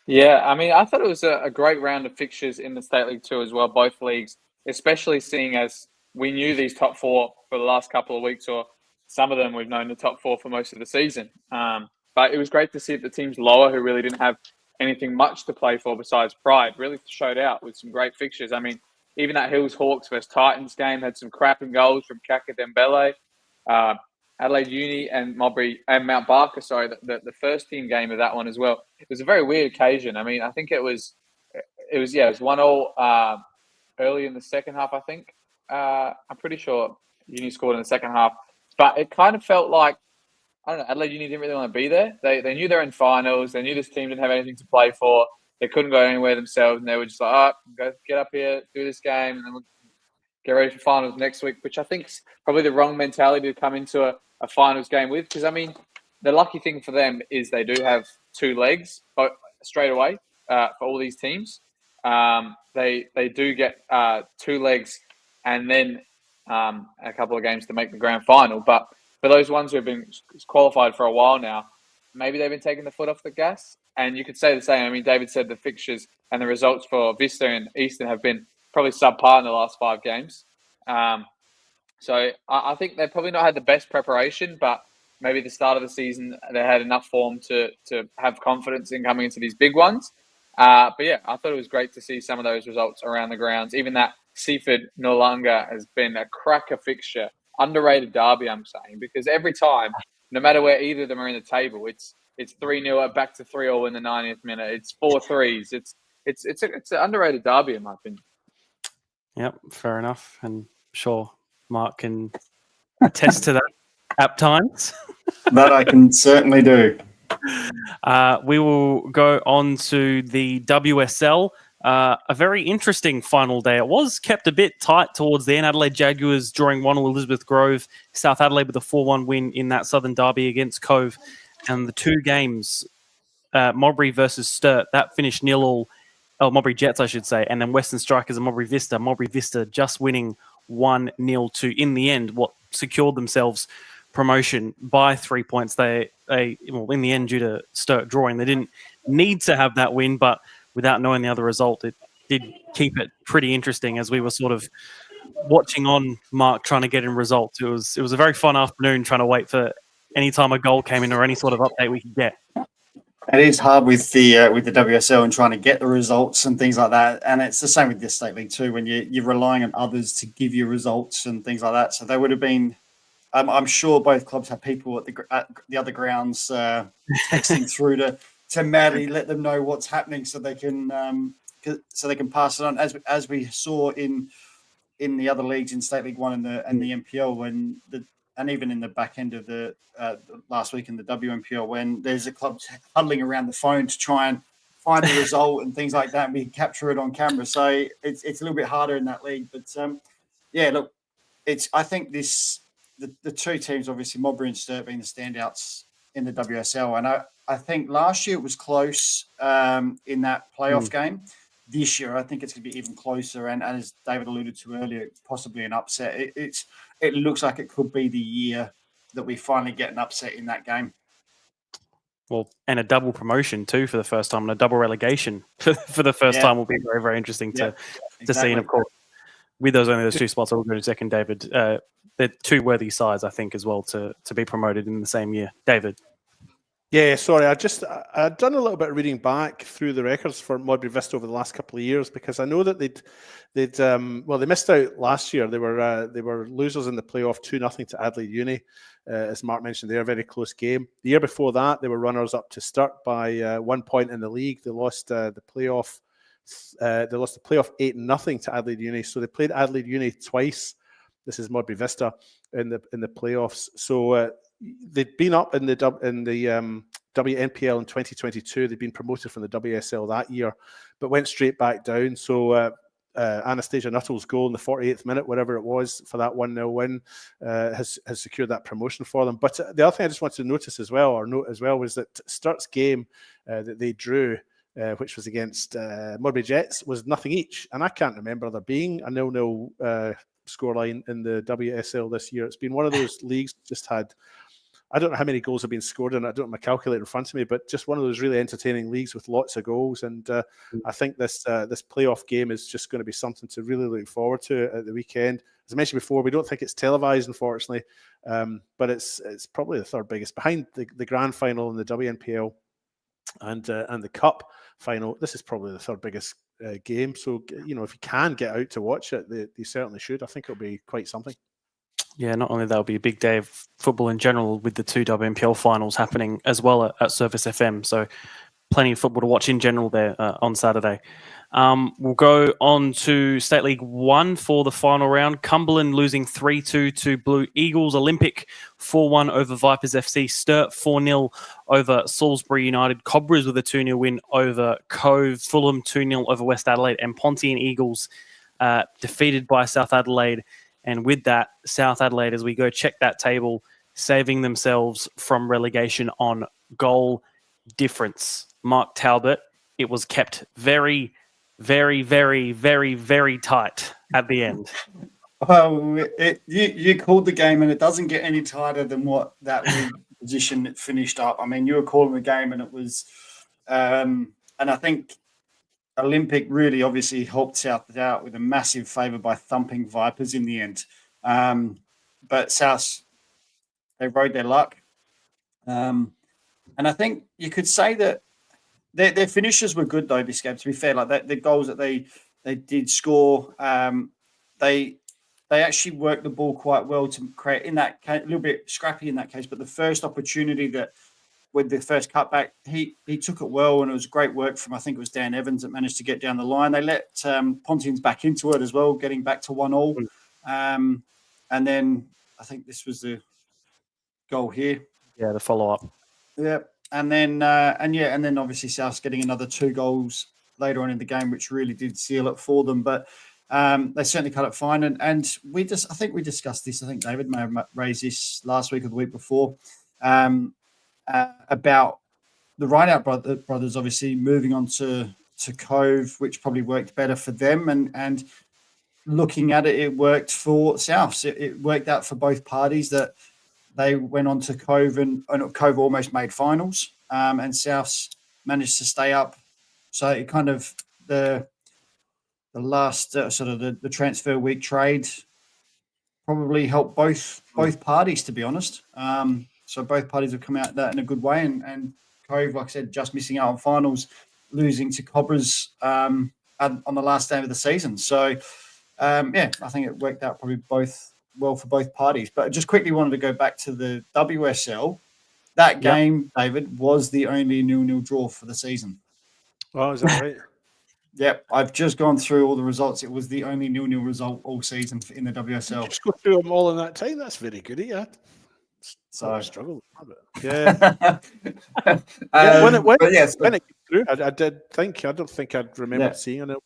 Yeah, I mean, I thought it was a great round of fixtures in the State League 2 as well, both leagues, especially seeing as we knew these top four for the last couple of weeks, or some of them we've known the top four for most of the season. But it was great to see the teams lower who really didn't have anything much to play for besides pride really showed out with some great fixtures. I mean, even that Hills Hawks versus Titans game had some cracking goals from Kaka Dembele. Adelaide Uni and Modbury and Mount Barker, sorry, the first team game of that one as well. It was a very weird occasion. I mean, I think it was 1-1 early in the second half. I think I'm pretty sure Uni scored in the second half, but it kind of felt like, I don't know, Adelaide Uni didn't really want to be there. They knew they're in finals. They knew this team didn't have anything to play for. They couldn't go anywhere themselves, and they were just like, "Oh, go get up here, do this game, and then we'll get ready for finals next week," which I think is probably the wrong mentality to come into a finals game with. Because, I mean, the lucky thing for them is they do have two legs straight away for all these teams. They do get two legs and then a couple of games to make the grand final. But for those ones who have been qualified for a while now, maybe they've been taking the foot off the gas. And you could say the same. I mean, David said the fixtures and the results for Vista and Eastern have been probably subpar in the last 5 games. So I think they've probably not had the best preparation, but maybe the start of the season they had enough form to have confidence in coming into these big ones. But yeah, I thought it was great to see some of those results around the grounds. Even that Seaford Noarlunga has been a cracker fixture, underrated derby, I'm saying, because every time, no matter where either of them are in the table, it's 3-0 back to 3-0 in the 90th minute. It's 4-3s. It's an underrated derby in my opinion. Yep, fair enough. And sure, Mark can attest to that at times. That I can certainly do. We will go on to the WSL. A very interesting final day. It was kept a bit tight towards the end. Adelaide Jaguars drawing 1-1 Elizabeth Grove. South Adelaide with a 4-1 win in that Southern Derby against Cove. And the 2 games, Modbury versus Sturt, that finished 0-0. Oh, Modbury Jets, I should say. And then Western Strikers and Modbury Vista. Modbury Vista just winning 1-0 to, in the end, what secured themselves promotion by 3 points. They in the end, due to Sturt drawing, they didn't need to have that win, but without knowing the other result, it did keep it pretty interesting as we were sort of watching on Mark trying to get in results. It was a very fun afternoon trying to wait for any time a goal came in or any sort of update we could get. It is hard with the WSL and trying to get the results and things like that, and it's the same with the State League too. When you're relying on others to give you results and things like that, so they would have been. I'm sure both clubs have people at the other grounds texting through to Maddie, let them know what's happening so they can pass it on, as we saw in the other leagues in State League 1 and the NPL and even in the back end of the last week in the WNPL, when there's a club huddling around the phone to try and find the result and things like that, and we can capture it on camera. So it's a little bit harder in that league. But yeah, look, I think the 2 teams, obviously Modbury and Sturt being the standouts in the WSL. And I think last year it was close in that playoff game. This year, I think it's going to be even closer. And as David alluded to earlier, possibly an upset. It looks like it could be the year that we finally get an upset in that game. Well, and a double promotion too for the first time, and a double relegation for the first time will be very, very interesting to see. And of course, with those 2 spots, I will go to second, David. They're 2 worthy sides, I think, as well to be promoted in the same year. David. Yeah, sorry. I'd done a little bit of reading back through the records for Modbury Vista over the last couple of years, because I know that they missed out last year. They were losers in the playoff 2-0 to Adelaide Uni, as Mark mentioned. They're a very close game. The year before that, they were runners up to Sturt by 1 point in the league. They lost the playoff. They lost the playoff 8-0 to Adelaide Uni. So they played Adelaide Uni twice. This is Modbury Vista in the playoffs. So they'd been up in the WNPL in 2022. They'd been promoted from the WSL that year, but went straight back down. So Anastasia Nuttall's goal in the 48th minute, whatever it was, for that 1-0 win has secured that promotion for them. But the other thing I just wanted to note as well was that Sturt's game that they drew, which was against Modbury Jets, was nothing each. And I can't remember there being a 0-0 scoreline in the WSL this year. It's been one of those leagues that just had I don't know how many goals have been scored, and I don't have my calculator in front of me, but just one of those really entertaining leagues with lots of goals. And I think this playoff game is just going to be something to really look forward to at the weekend. As I mentioned before, we don't think it's televised, unfortunately, but it's probably the third biggest behind the grand final in the WNPL and the cup final. This is probably the third biggest game. So if you can get out to watch it, they certainly should. I think it'll be quite something. Yeah, not only that'll be a big day of football in general with the 2 WNPL finals happening as well at Surface FM. So plenty of football to watch in general there on Saturday. We'll go on to State League 1 for the final round. Cumberland losing 3-2 to Blue Eagles. Olympic 4-1 over Vipers FC. Sturt 4-0 over Salisbury United. Cobras with a 2-0 win over Cove. Fulham 2-0 over West Adelaide. And Pontian Eagles defeated by South Adelaide. And with that, South Adelaide, as we go check that table, saving themselves from relegation on goal difference. Mark Talbot, it was kept very, very, very, very, very tight at the end. Well, you called the game, and it doesn't get any tighter than what that position finished up. I mean, you were calling the game, and it was, and I think Olympic really obviously helped South out with a massive favour by thumping Vipers in the end. But South, they rode their luck. And I think you could say that their finishes were good, though, this game, to be fair. Like that, the goals that they did score, they actually worked the ball quite well to create, in that case, a little bit scrappy in that case, but the first opportunity that, with the first cutback, he took it well, and it was great work from, I think it was Dan Evans that managed to get down the line. They let Pontians back into it as well, getting back to 1-1. And then I think this was the goal here. Yeah, the follow-up. Yeah. And then obviously South's getting another 2 goals later on in the game, which really did seal it for them. But they certainly cut it fine. And I think we discussed this. I think David may have raised this last week or the week before. About the Rideout brothers obviously moving on to Cove, which probably worked better for them. And looking at it, it worked for South. It worked out for both parties that they went on to Cove, and Cove almost made finals, and South managed to stay up. So it kind of the last sort of the transfer week trade probably helped both parties, to be honest. So both parties have come out that in a good way, and Cove, like I said, just missing out on finals, losing to Cobras on the last day of the season. So, I think it worked out probably well for both parties. But I just quickly wanted to go back to the WSL. That game, David, was the only 0-0 draw for the season. Oh, is that right? Yep, I've just gone through all the results. It was the only 0-0 result all season in the WSL. Just go through them all in that time. That's very good, yeah. So I struggled a bit. Yeah. When it came through, I did think. I don't think I'd remembered seeing it.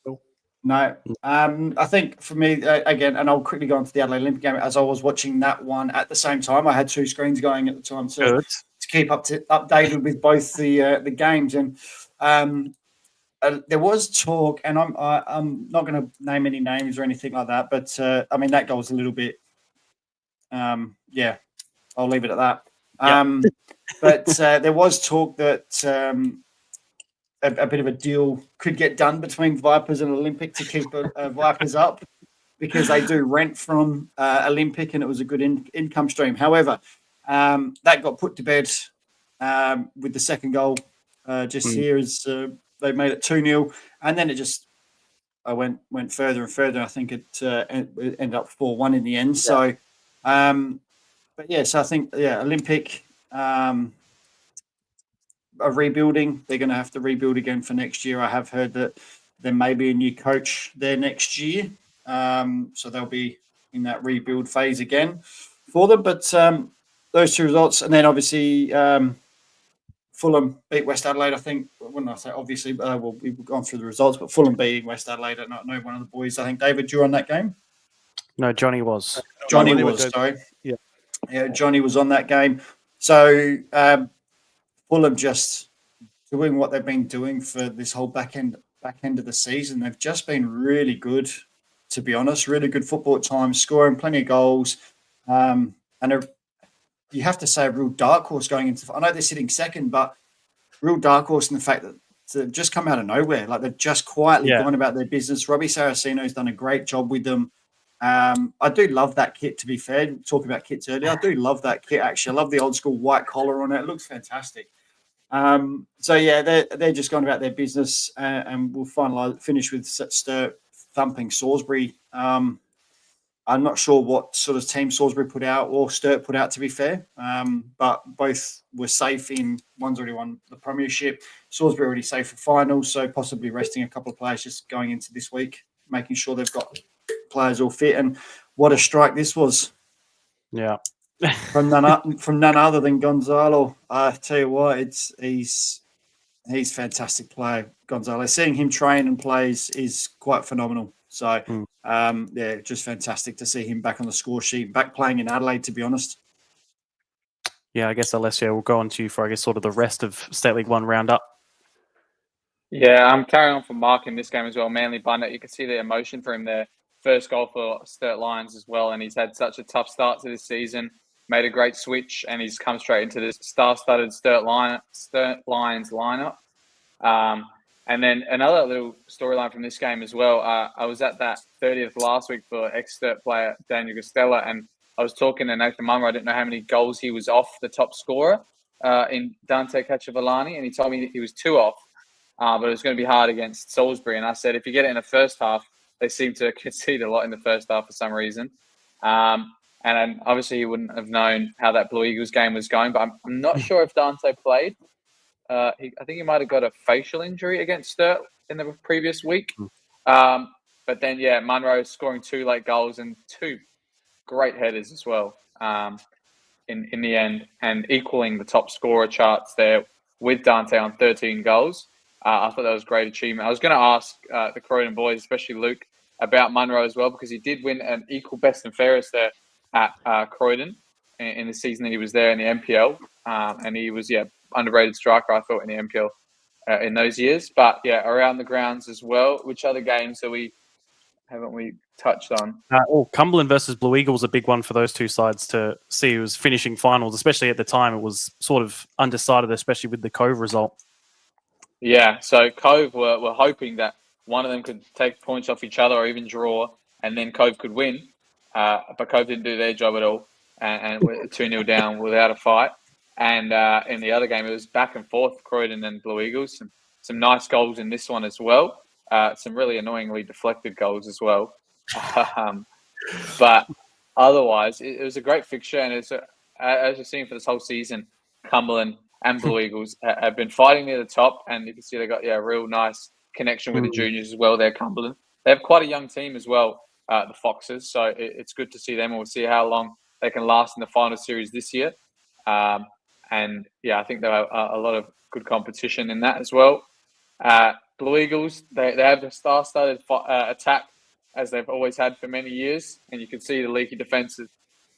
No. I think for me, again, and I'll quickly go on to the Adelaide Olympic game, as I was watching that one at the same time. I had 2 screens going at the time to keep updated with both the games. And there was talk, and I'm not going to name any names or anything like that, but I mean, that goal was a little bit, I'll leave it at that. But there was talk that a bit of a deal could get done between Vipers and Olympic to keep Vipers up, because they do rent from Olympic, and it was a good income stream. However, that got put to bed with the second goal here as they made it 2-0, and then it just went further and further. I think it ended up 4-1 in the end. So, so I think Olympic are rebuilding. They're going to have to rebuild again for next year. I have heard that there may be a new coach there next year, so they'll be in that rebuild phase again for them. But those 2 results, and then obviously Fulham beat West Adelaide. I think, wouldn't I say obviously? We've gone through the results, but Fulham beating West Adelaide. I don't know one of the boys. I think David, you were on that game. No, Johnny was. Johnny was. Sorry. Yeah, Johnny was on that game. So Fulham just doing what they've been doing for this whole back end of the season. They've just been really good, to be honest. Really good football at times, scoring plenty of goals. And you have to say a real dark horse going into. I know they're sitting second, but real dark horse in the fact that they've just come out of nowhere. Like they've just quietly gone about their business. Robbie Saraceno's done a great job with them. I do love that kit, to be fair. Talking about kits earlier, I do love that kit, actually. I love the old school white collar on it. It looks fantastic. So, yeah, they're just going about their business, and we'll finish with Sturt thumping Salisbury. I'm not sure what sort of team Salisbury put out or Sturt put out, to be fair, but both were safe in. One's already won the premiership. Salisbury already safe for finals, so possibly resting a couple of players just going into this week, making sure they've got players all fit. And what a strike this was! Yeah, from none other than Gonzalo. I tell you what, he's fantastic player, Gonzalo. Seeing him train and plays is quite phenomenal. So, yeah, just fantastic to see him back on the score sheet, back playing in Adelaide, to be honest. Yeah, I guess Alessio will go on to you for, I guess, sort of the rest of State League 1 roundup. Yeah, I'm carrying on from Mark in this game as well. Manly Bunter, you can see the emotion for him there. First goal for Sturt Lions as well, and he's had such a tough start to this season. Made a great switch, and he's come straight into this star-studded Sturt Lions lineup. And then another little storyline from this game as well. I was at that 30th last week for ex-Sturt player Daniel Costello, and I was talking to Nathan Munro. I didn't know how many goals he was off the top scorer in Dante Cacciavellani, and he told me that he was 2 off, but it was going to be hard against Salisbury. And I said, if you get it in the first half, they seem to concede a lot in the first half for some reason. And obviously he wouldn't have known how that Blue Eagles game was going, but I'm not sure if Dante played. I think he might have got a facial injury against Sturt in the previous week. But then, yeah, Munro scoring 2 late goals and 2 great headers as well in the end, and equaling the top scorer charts there with Dante on 13 goals. I thought that was a great achievement. I was going to ask the Croydon boys, especially Luke, about Munro as well, because he did win an equal best and fairest there at Croydon in the season that he was there in the NPL. And he was, underrated striker, I thought, in the NPL in those years. But, around the grounds as well. Which other games haven't we touched on? Cumberland versus Blue Eagles, a big one for those two sides to see who was finishing finals, especially at the time. It was sort of undecided, especially with the Cove result. Yeah, so Cove were hoping that one of them could take points off each other or even draw, and then Cove could win. But Cove didn't do their job at all, and were 2-0 down without a fight. And in the other game, it was back and forth, Croydon and Blue Eagles. Some nice goals in this one as well. Some really annoyingly deflected goals as well. But otherwise, it was a great fixture. And as you're seeing for this whole season, Cumberland and Blue Eagles have been fighting near the top. And you can see they got a real nice connection with the juniors as well there, Cumberland. They have quite a young team as well, the Foxes. So it's good to see them. We'll see how long they can last in the final series this year. And I think there are a lot of good competition in that as well. Blue Eagles, they have a star-studded attack as they've always had for many years. And you can see the leaky defence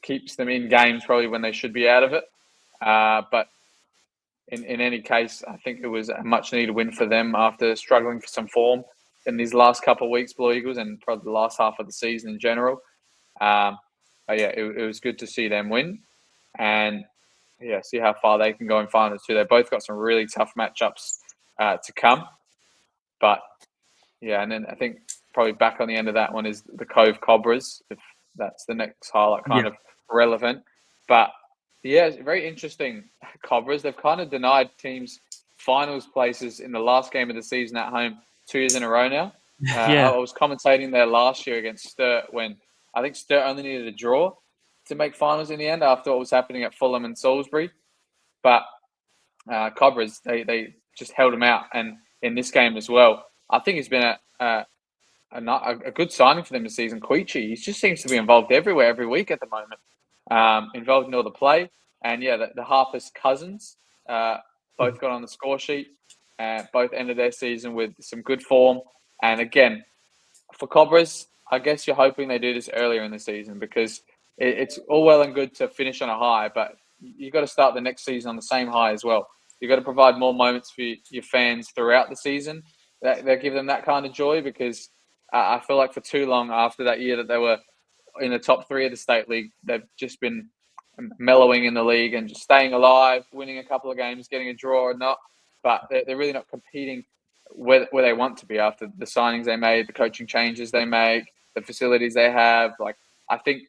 keeps them in games probably when they should be out of it. But in any case, I think it was a much-needed win for them after struggling for some form in these last couple of weeks, Blue Eagles, and probably the last half of the season in general. It was good to see them win. And see how far they can go in finals too. They both got some really tough matchups to come. But, and then I think probably back on the end of that one is the Cove Cobras, if that's the next highlight kind of relevant. But, it's very interesting. Cobras, they've kind of denied teams finals places in the last game of the season at home 2 years in a row now. I was commentating there last year against Sturt when I think Sturt only needed a draw to make finals in the end after what was happening at Fulham and Salisbury. But Cobras, they just held them out. And in this game as well, I think it's been a good signing for them this season. Queechy, he just seems to be involved everywhere, every week at the moment. Involved in all the play. And the Harper's cousins both got on the score sheet. Both ended their season with some good form. And again, for Cobras, I guess you're hoping they do this earlier in the season because it's all well and good to finish on a high, but you've got to start the next season on the same high as well. You've got to provide more moments for your fans throughout the season. That give them that kind of joy because I feel like for too long after that year that they were in the top 3 of the State League, they've just been mellowing in the league and just staying alive, winning a couple of games, getting a draw or not. But they're really not competing where they want to be after the signings they made, the coaching changes they make, the facilities they have. Like, I think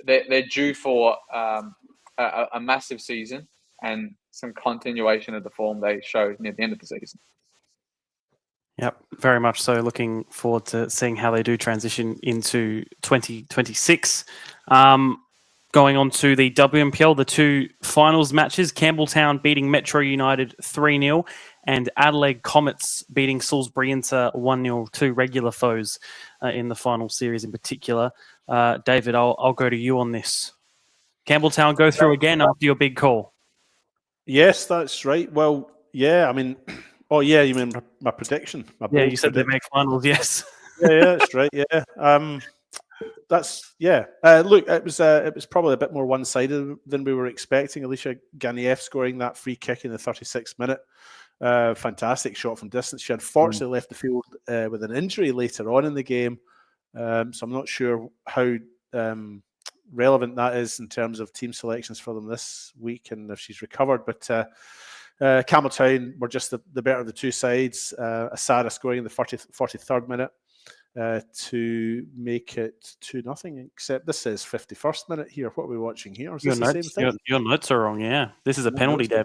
they're due for a massive season and some continuation of the form they showed near the end of the season. Yep, very much so. Looking forward to seeing how they do transition into 2026. Going on to the WNPL, the two finals matches, Campbelltown beating Metro United 3-0 and Adelaide Comets beating Salisbury Inter 1-0, two regular foes in the final series in particular. David, I'll go to you on this. Campbelltown go through again after your big call. Yes, that's right. Well, yeah, I mean, oh yeah, you mean my prediction? Yeah, you said they make finals, yes. Yeah, that's right. Yeah, that's Look, it was probably a bit more one-sided than we were expecting. Alicia Ganieff scoring that free kick in the 36th minute. Fantastic shot from distance. She unfortunately left the field with an injury later on in the game, so I'm not sure how relevant that is in terms of team selections for them this week and if she's recovered. But Campbelltown were just the better of the two sides. Asada scoring in the 43rd minute to make it 2-0. Except this says 51st minute here. What are we watching here? Is this the same thing? Your notes are wrong. Yeah, this is a penalty, David.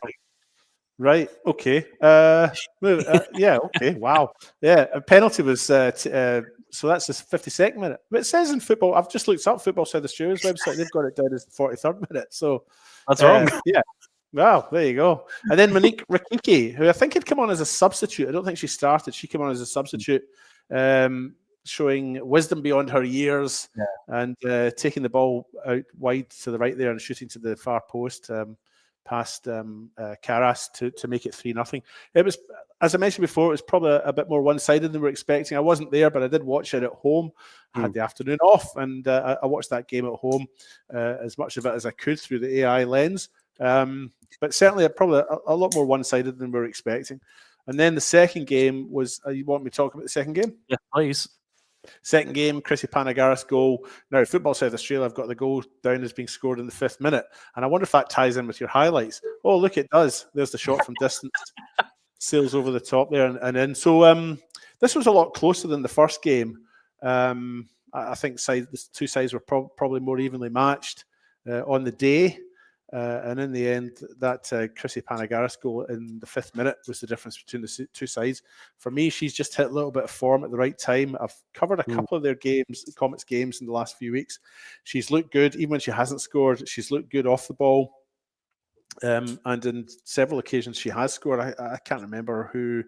Right. Okay. Yeah. Okay. Wow. Yeah. A penalty was. So that's the 52nd minute. But it says in football. I've just looked up Football South Australia's website. They've got it down as the 43rd minute. So that's wrong. Yeah. Wow. There you go. And then Monique Rikiki, who I think had come on as a substitute. I don't think she started. She came on as a substitute, showing wisdom beyond her years and taking the ball out wide to the right there and shooting to the far post. Past Caras to make it 3-0. It was, as I mentioned before, it was probably a bit more one-sided than we were expecting. I wasn't there, but I did watch it at home. I had the afternoon off, and I watched that game at home as much of it as I could through the AI lens. But certainly, probably a lot more one-sided than we were expecting. And then the second game was. You want me to talk about the second game? Yeah, please. Second game, Chrissy Panagaris goal. Now, Football South Australia, I've got the goal down as being scored in the 5th minute. And I wonder if that ties in with your highlights. Oh, look, it does. There's the shot from distance. Sails over the top there and in. So this was a lot closer than the first game. I think the two sides were probably more evenly matched on the day. And in the end, that Chrissy Panagaris goal in the 5th minute was the difference between the two sides. For me, she's just hit a little bit of form at the right time. I've covered a couple of their games, Comets games, in the last few weeks. She's looked good, even when she hasn't scored. She's looked good off the ball. And in several occasions, she has scored. I can't remember who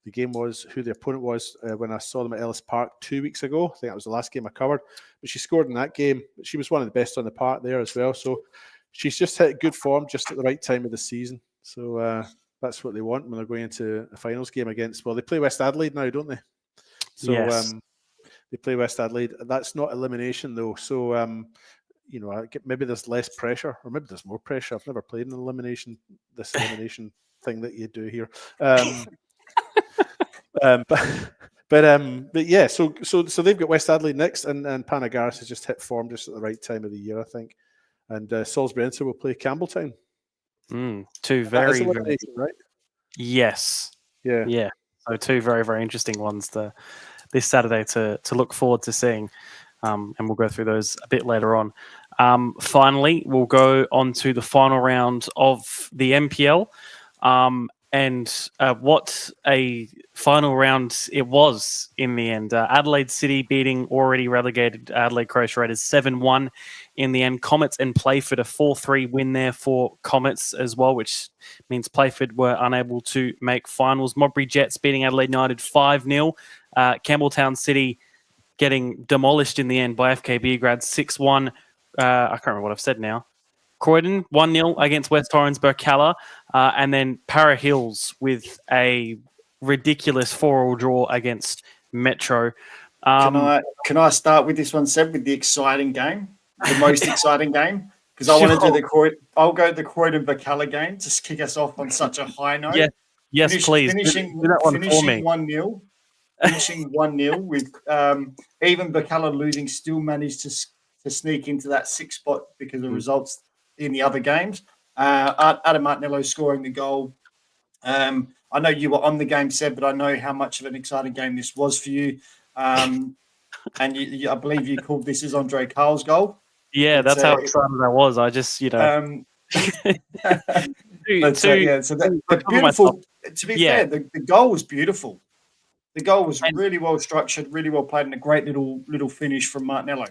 the game was, who the opponent was when I saw them at Ellis Park 2 weeks ago. I think that was the last game I covered. But she scored in that game. She was one of the best on the park there as well. So she's just hit good form just at the right time of the season. So that's what they want when they're going into a finals game against. Well, they play West Adelaide now, don't they? So yes. They play West Adelaide. That's not elimination though. So maybe there's less pressure, or maybe there's more pressure. I've never played this elimination thing that you do here. But yeah. So they've got West Adelaide next, and Panagaris has just hit form just at the right time of the year, I think. And Salisbury Inter will play Campbelltown. Two very, very right. Yes. Yeah. Yeah. So two very, very interesting ones this Saturday to look forward to seeing. And we'll go through those a bit later on. Finally, we'll go on to the final round of the NPL. And what a final round it was in the end. Adelaide City beating already relegated Adelaide Croatia Raiders 7-1 in the end. Comets and Playford a 4-3 win there for Comets as well, which means Playford were unable to make finals. Modbury Jets beating Adelaide United 5-0. Campbelltown City getting demolished in the end by FK Beograd 6-1. I can't remember what I've said now. Croydon 1-0 against West Torrens Burkalla, and then Para Hills with a ridiculous 4-4 draw against Metro. Can I start with this one, Seb, with the exciting game, the most exciting game? Because I want to do I'll go the Croydon Burkalla game to kick us off on such a high note. Yes, please. Finishing 1-0. Finishing 1-0 with even Burkalla losing, still managed to sneak into that 6th spot because of results in the other games. Adam Martinello scoring the goal. I know you were on the game, Seb, but I know how much of an exciting game this was for you. And I believe you called this as Andre Carle's goal. Yeah, that's how excited I was. I just, you know. Beautiful. To be fair, the goal was beautiful. The goal was really well structured, really well played, and a great little finish from Martinello.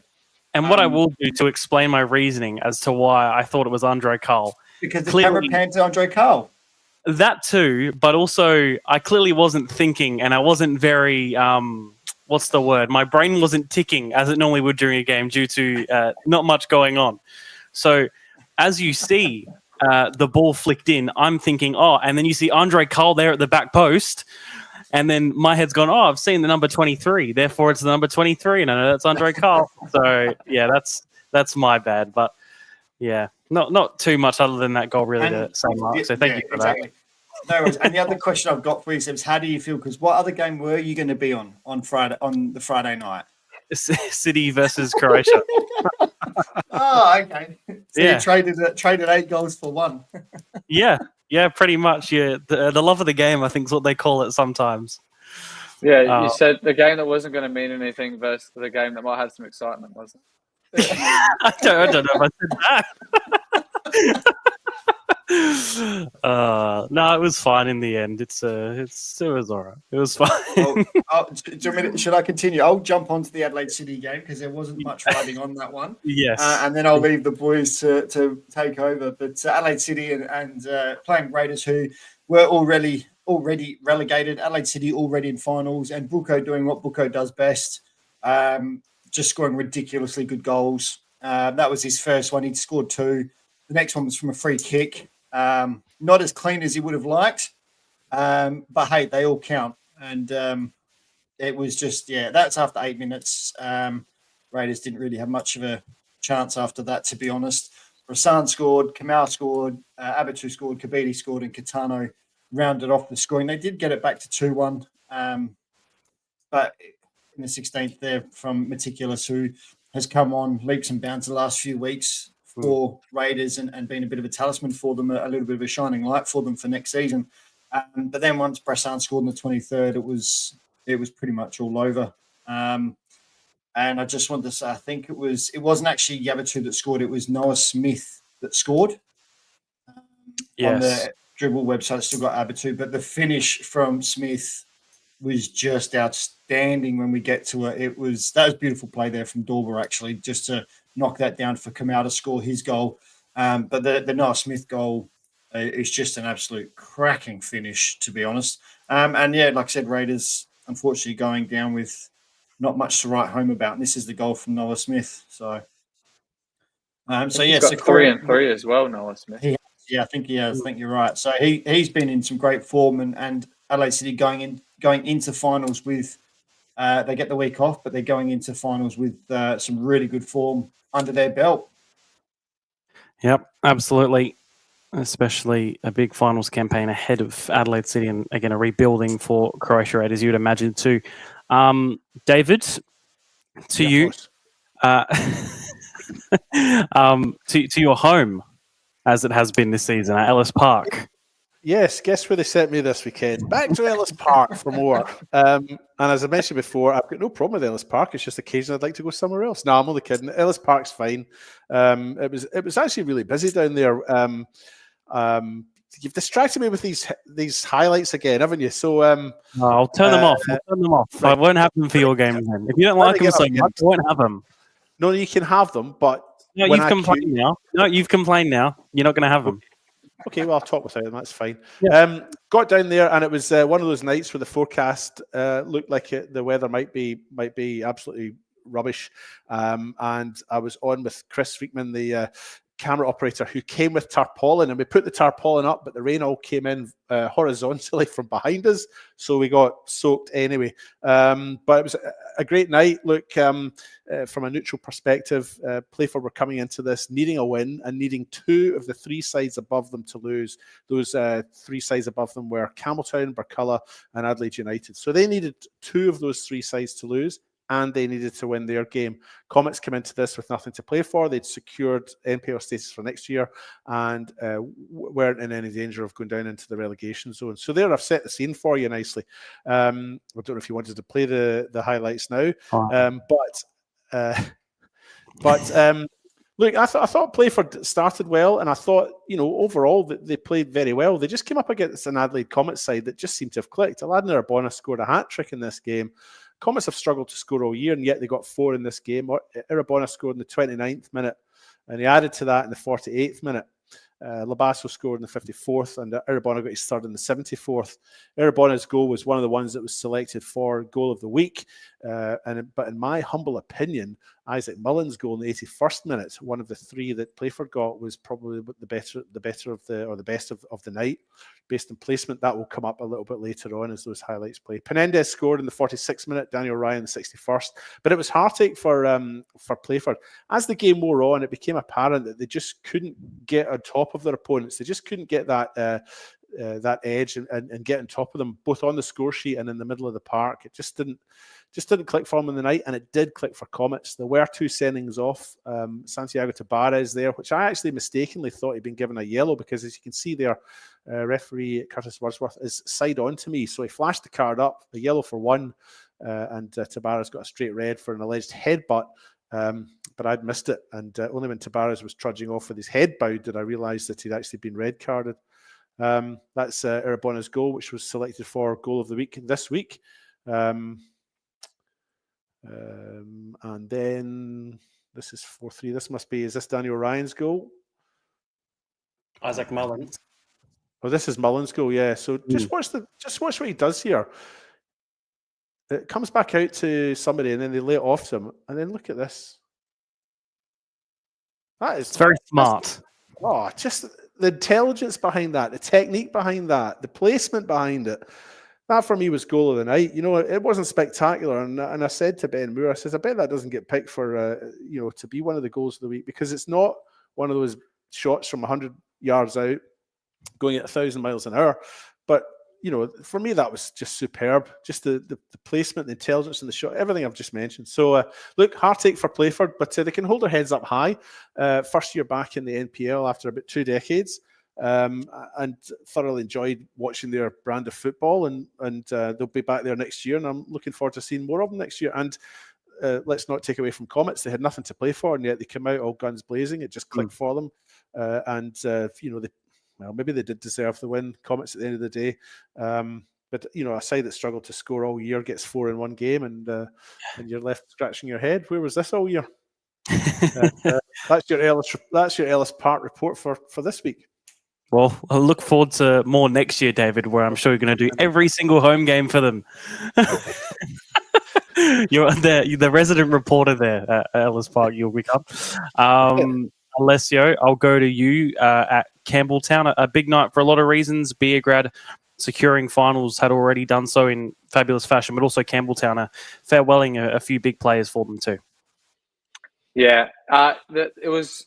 And what I will do to explain my reasoning as to why I thought it was Andre Carle. Because the camera panned to Andre Carle. That too, but also I clearly wasn't thinking, and I wasn't very, what's the word? My brain wasn't ticking as it normally would during a game due to not much going on. So as you see the ball flicked in, I'm thinking, and then you see Andre Carle there at the back post. And then my head's gone, I've seen the number 23. Therefore, it's the number 23. And I know that's Andre Carle. So, yeah, that's my bad. But, yeah, not too much other than that goal really to say, Mark. So thank you for that. No worries. And the other question I've got for you, Seb, is how do you feel? Because what other game were you going to be on the Friday night? City versus Croatia. Okay. So you traded 8 goals for 1. Yeah, pretty much. Yeah, the love of the game, I think, is what they call it sometimes. Yeah, you said the game that wasn't going to mean anything versus the game that might have some excitement, wasn't it? I don't know if I said that. No, it was fine in the end. It was all right. It was fine. Should I continue? I'll jump onto the Adelaide City game because there wasn't much riding on that one. Yes, and then I'll leave the boys to take over. But Adelaide City and playing Raiders, who were already relegated. Adelaide City already in finals, and Buko doing what Buko does best, just scoring ridiculously good goals. That was his first one. He'd scored 2. The next one was from a free kick. Not as clean as he would have liked, but hey, they all count. And it was just, that's after 8 minutes. Raiders didn't really have much of a chance after that, to be honest. Rasan scored, Kamal scored, Abatu scored, Kabidi scored, and Catano rounded off the scoring. They did get it back to 2-1, but in the 16th there from Meticulous, who has come on leaps and bounds the last few weeks for Raiders and been a bit of a talisman for them, a little bit of a shining light for them for next season. But then once Bressan scored in the 23rd, it was pretty much all over. And I just wanted to say, I think it wasn't actually Yabatu that scored, it was Noah Smith that scored. On the dribble website, it's still got Abatu, but the finish from Smith was just outstanding when we get to it. That was beautiful play there from Dorber, actually, just to knock that down for Kamau to score his goal. But the Noah Smith goal is just an absolute cracking finish, to be honest. And yeah, like I said, Raiders unfortunately going down with not much to write home about. And this is the goal from Noah Smith. So, got 3 and 3 as well, Noah Smith. I think he has. I think you're right. So he's been in some great form, and Adelaide City going into finals with. They get the week off, but they're going into finals with some really good form under their belt. Yep, absolutely. Especially a big finals campaign ahead of Adelaide City, and again a rebuilding for Croatia Raiders, you would imagine too. David, to you, to your home, as it has been this season at Ellis Park. Yes, guess where they sent me this weekend? Back to Ellis Park for more. And as I mentioned before, I've got no problem with Ellis Park. It's just occasionally I'd like to go somewhere else. No, I'm only kidding. Ellis Park's fine. It was actually really busy down there. You've distracted me with these highlights again, haven't you? So I'll turn them off. Right. I won't have them for your game then. If you don't like them so much, I won't have them. No, you can have them, but no, you've complained now. No, you've complained now. You're not going to have them. Okay, well, I'll talk without them. That's fine. Yeah. Got down there, and it was one of those nights where the forecast looked like the weather might be absolutely rubbish. And I was on with Chris Freakman, the camera operator, who came with tarpaulin, and we put the tarpaulin up, but the rain all came in horizontally from behind us, so we got soaked anyway. But it was a great night. Look, from a neutral perspective, Playford were coming into this needing a win and needing 2 of the 3 sides above them to lose. Those 3 sides above them were Campbelltown, Burculla, and Adelaide United. So they needed 2 of those 3 sides to lose. and they needed to win their game. Comets came into this with nothing to play for. They'd secured NPL status for next year and weren't in any danger of going down into the relegation zone. So there, I've set the scene for you nicely. I don't know if you wanted to play the highlights now, look, I thought Playford started well, and I thought, overall that they played very well. They just came up against an Adelaide Comets side that just seemed to have clicked. Aladdin Arabona scored a hat-trick in this game. Comets have struggled to score all year, and yet they got 4 in this game. Arabona scored in the 29th minute, and he added to that in the 48th minute. Labasso scored in the 54th, and Arabona got his third in the 74th. Arabona's goal was one of the ones that was selected for goal of the week, but in my humble opinion, Isaac Mullins' goal in the 81st minute, one of the 3 that Playford got, was probably the best of the night. Based on placement, that will come up a little bit later on as those highlights play. Penendez scored in the 46th minute, Daniel Ryan in the 61st, but it was heartache for Playford. As the game wore on, it became apparent that they just couldn't get on top of their opponents. They just couldn't get that edge and get on top of them, both on the score sheet and in the middle of the park. It just didn't click for them in the night, and it did click for Comets. There were 2 sendings off. Santiago Tabarez there, which I actually mistakenly thought he'd been given a yellow, because as you can see there, referee Curtis Wordsworth is side on to me. So he flashed the card up, a yellow for 1, and Tabarez got a straight red for an alleged headbutt. But I'd missed it, and only when Tabarez was trudging off with his head bowed did I realise that he'd actually been red carded. That's Arabona's goal, which was selected for goal of the week this week. And then this is 4-3. Is this Daniel Ryan's goal? Isaac Mullins. Oh, this is Mullins' goal, yeah. So just watch what he does here. It comes back out to somebody, and then they lay it off to him. And then look at this. It's very smart. Just the intelligence behind that, the technique behind that, the placement behind it. That for me was goal of the night. It wasn't spectacular, and I said to Ben Moore, I says, I bet that doesn't get picked for to be one of the goals of the week, because it's not one of those shots from 100 yards out, going at 1,000 miles an hour. But for me, that was just superb. Just the placement, the intelligence, and the shot, everything I've just mentioned. So look, heartache for Playford, but they can hold their heads up high. First year back in the NPL after about 2 decades. And thoroughly enjoyed watching their brand of football, and they'll be back there next year, and I'm looking forward to seeing more of them next year. And let's not take away from Comets. They had nothing to play for, and yet they came out all guns blazing. It just clicked for them, maybe they did deserve the win, Comets, at the end of the day. But a side that struggled to score all year gets 4 in one game, and you're left scratching your head. Where was this all year? That's your Ellis Park report for this week. Well, I'll look forward to more next year, David, where I'm sure you're going to do every single home game for them. You're the resident reporter there at Ellis Park. You'll become. Alessio, I'll go to you at Campbelltown. A big night for a lot of reasons. Beograd securing finals had already done so in fabulous fashion, but also Campbelltown farewelling a few big players for them too. Yeah, it was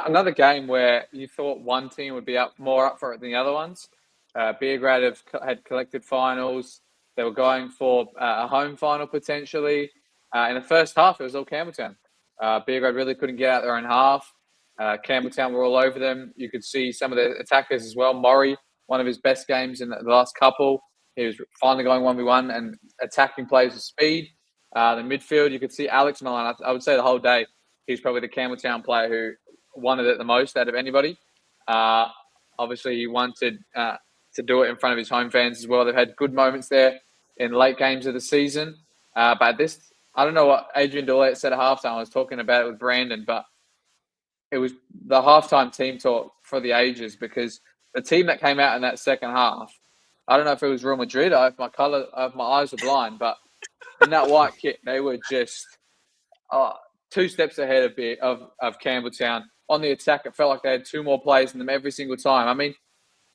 another game where you thought one team would be more up for it than the other ones. Beograd had collected finals. They were going for a home final potentially. In the first half, it was all Campbelltown. Beograd really couldn't get out their own half. Campbelltown were all over them. You could see some of the attackers as well. Maury, one of his best games in the last couple. He was finally going 1v1 and attacking plays with speed. The midfield, you could see Alex Milan. I would say the whole day, he's probably the Campbelltown player who wanted it the most out of anybody. Obviously, he wanted to do it in front of his home fans as well. They've had good moments there in late games of the season. But this, I don't know what Adrian Doolett said at halftime. I was talking about it with Brandon, but it was the halftime team talk for the ages, because the team that came out in that second half, I don't know if it was Real Madrid or if my eyes were blind, but in that white kit, they were just 2 steps ahead of Campbelltown. On the attack, it felt like they had 2 more players in them every single time. I mean,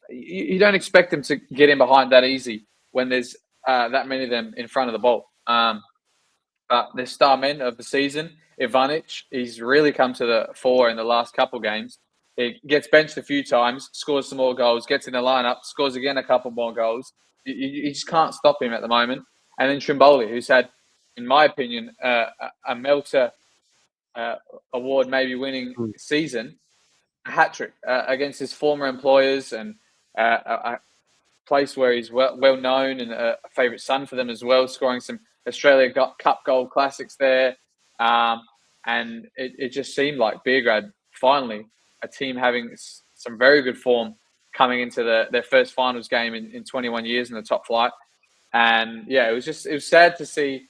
you don't expect them to get in behind that easy when there's that many of them in front of the ball. But the star men of the season, Ivanic, he's really come to the fore in the last couple games. He gets benched a few times, scores some more goals, gets in the lineup, scores again a couple more goals. You just can't stop him at the moment. And then Trimboli, who's had in my opinion, a Melter award maybe winning season, a hat trick against his former employers and a place where he's well known and a favourite son for them as well, scoring some Australia Cup Gold Classics there. And it just seemed like Beergrad, finally, a team having some very good form coming into their first finals game in 21 years in the top flight. And yeah, it was sad to see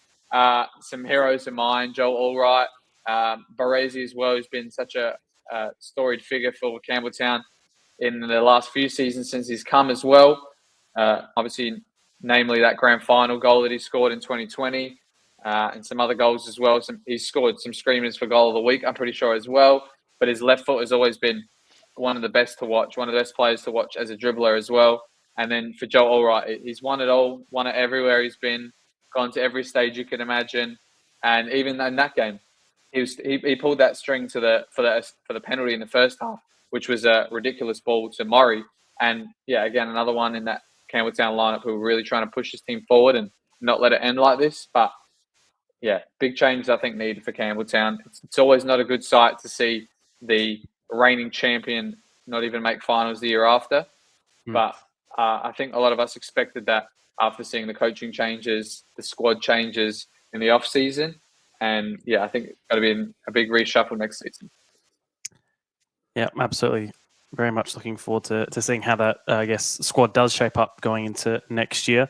some heroes of mine, Joel Allwright, Baresi as well, who's been such a storied figure for Campbelltown in the last few seasons since he's come as well. Obviously, namely that grand final goal that he scored in 2020 and some other goals as well. He's scored some screamers for goal of the week, I'm pretty sure, as well. But his left foot has always been one of the best to watch, one of the best players to watch as a dribbler as well. And then for Joe Allwright, he's won it all, won it everywhere he's been, gone to every stage you can imagine. And even in that game, he pulled that string for the penalty in the first half, which was a ridiculous ball to Murray. And yeah, again, another one in that Campbelltown lineup who were really trying to push his team forward and not let it end like this. But yeah, big changes I think needed for Campbelltown. It's always not a good sight to see the reigning champion not even make finals the year after. But I think a lot of us expected that after seeing the coaching changes, the squad changes in the off season. And yeah, I think it's going to be a big reshuffle next season. Yeah, absolutely. Very much looking forward to seeing how that, squad does shape up going into next year.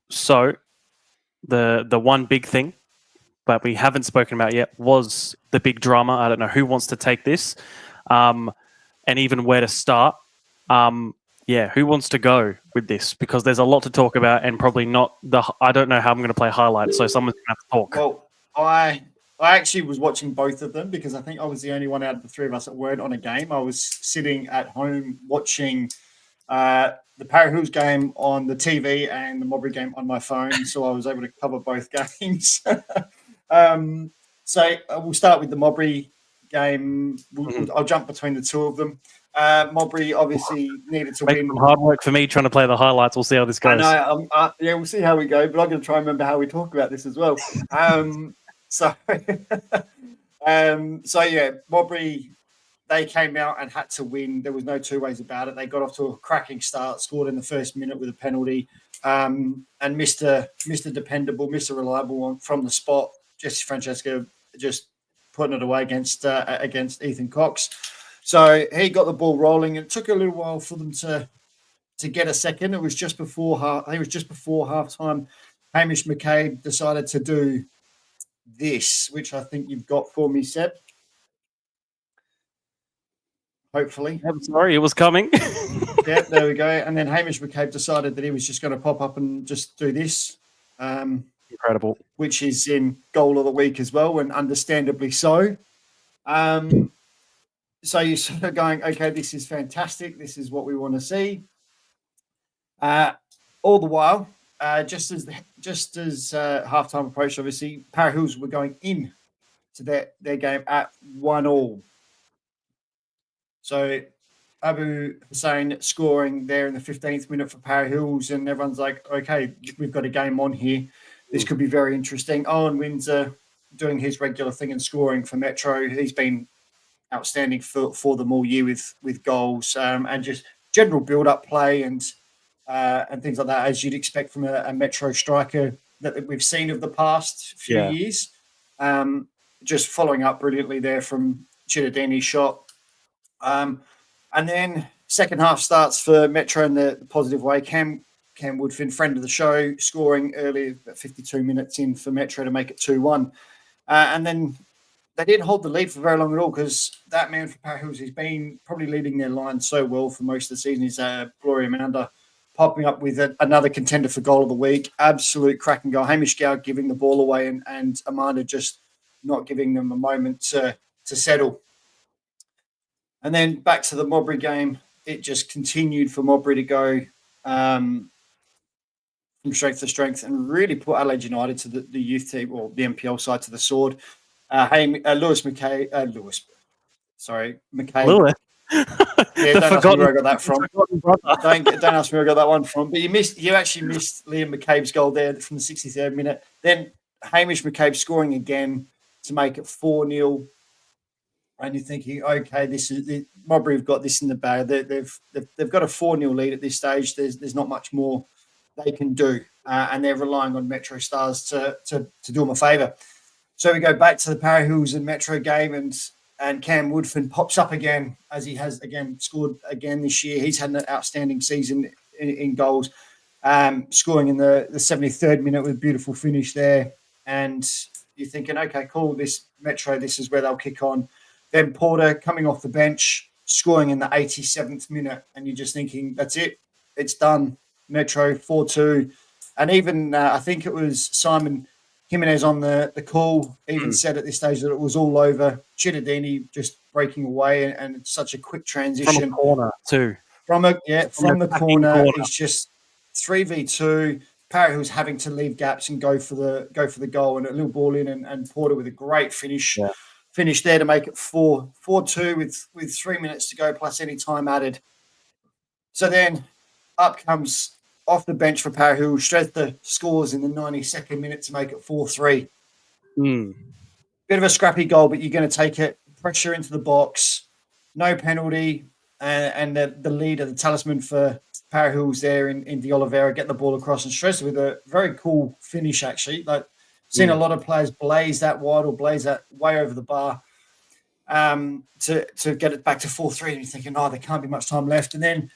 So the one big thing, but we haven't spoken about yet, was the big drama. I don't know who wants to take this and even where to start. Who wants to go with this? Because there's a lot to talk about and probably not I don't know how I'm going to play highlights, so someone's going to have to talk. Well, I actually was watching both of them because I think I was the only one out of the three of us that weren't on a game. I was sitting at home watching the Para Hills game on the TV and the Mowbray game on my phone, so I was able to cover both games. So we'll start with the Mowbray game. I'll jump between the two of them. Mowbray obviously needed to win. Some hard work for me trying to play the highlights. We'll see how this goes. I know. We'll see how we go, but I'm going to try and remember how we talk about this as well. Mowbray, they came out and had to win. There was no two ways about it. They got off to a cracking start, scored in the first minute with a penalty, and Mr. Dependable, Mr. Reliable from the spot, Jesse Francesco just putting it away against Ethan Cox. So he got the ball rolling. It took a little while for them to get a second. It was just before halftime. Hamish McCabe decided to do this, which I think you've got for me, Seb. Hopefully. I'm sorry, it was coming. Yeah, there we go. And then Hamish McCabe decided that he was just going to pop up and just do this. Incredible. Which is in goal of the week as well, and understandably so. So you're sort of going, okay, this is fantastic. This is what we want to see. All the while, just as halftime approached, obviously, Para Hills were going in to their game at 1-1. So Abu Hussein scoring there in the 15th minute for Para Hills, and everyone's like, okay, we've got a game on here. This could be very interesting. Owen Windsor doing his regular thing and scoring for Metro. He's been outstanding for them all year with goals and just general build-up play and things like that, as you'd expect from a Metro striker that we've seen of the past few years. Just following up brilliantly there from Chittadini's shot. And then second half starts for Metro in the positive way. Cam Woodfin, friend of the show, scoring early, about 52 minutes in for Metro to make it 2-1. And then they didn't hold the lead for very long at all because that man for Para Hills, he's been probably leading their line so well for most of the season. He's Gloria Amanda popping up with another contender for goal of the week. Absolute cracking goal. Hamish Gow giving the ball away and Amanda just not giving them a moment to settle. And then back to the Mowbray game. It just continued for Mowbray to go from strength to strength and really put Adelaide United to the youth team or the NPL side to the sword. Lewis McKay. McKay. Lewis. Yeah, The don't ask me where I got that from. forgotten brother. Don't ask me where I got that one from. But you actually missed Liam McCabe's goal there from the 63rd minute. Then Hamish McCabe scoring again to make it 4-0. And you're thinking, okay, Modbury have got this in the bag. They've got a 4-0 lead at this stage. There's not much more they can do, and they're relying on Metro Stars to do them a favour. So we go back to the Para Hills and Metro game, and Cam Woodford pops up again, as he has again scored again this year. He's had an outstanding season in goals, scoring in the 73rd minute with a beautiful finish there. And you're thinking, okay, cool, this Metro, this is where they'll kick on. Then Porter coming off the bench, scoring in the 87th minute, and you're just thinking, that's it, it's done. Metro 4-2. And even I think it was Simon Jimenez on the call even said at this stage that it was all over. Chittadini just breaking away, and it's such a quick transition. From a corner too. From the corner, corner. it's just 3v2. Para who's having to leave gaps and go for the goal, and a little ball in, and Porter with a great finish. Yeah. Finish there to make it 4-2 with 3 minutes to go plus any time added. So then up comes off the bench for Para Hill. Strethda scores in the 92nd minute to make it 4-3. Bit of a scrappy goal, but you're going to take it. Pressure into the box, no penalty, and the leader, the talisman for Para Hills there in De Oliveira, get the ball across, and Strethda with a very cool finish actually. Like, seen a lot of players blaze that wide or blaze that way over the bar to get it back to 4-3. And you're thinking, there can't be much time left. And then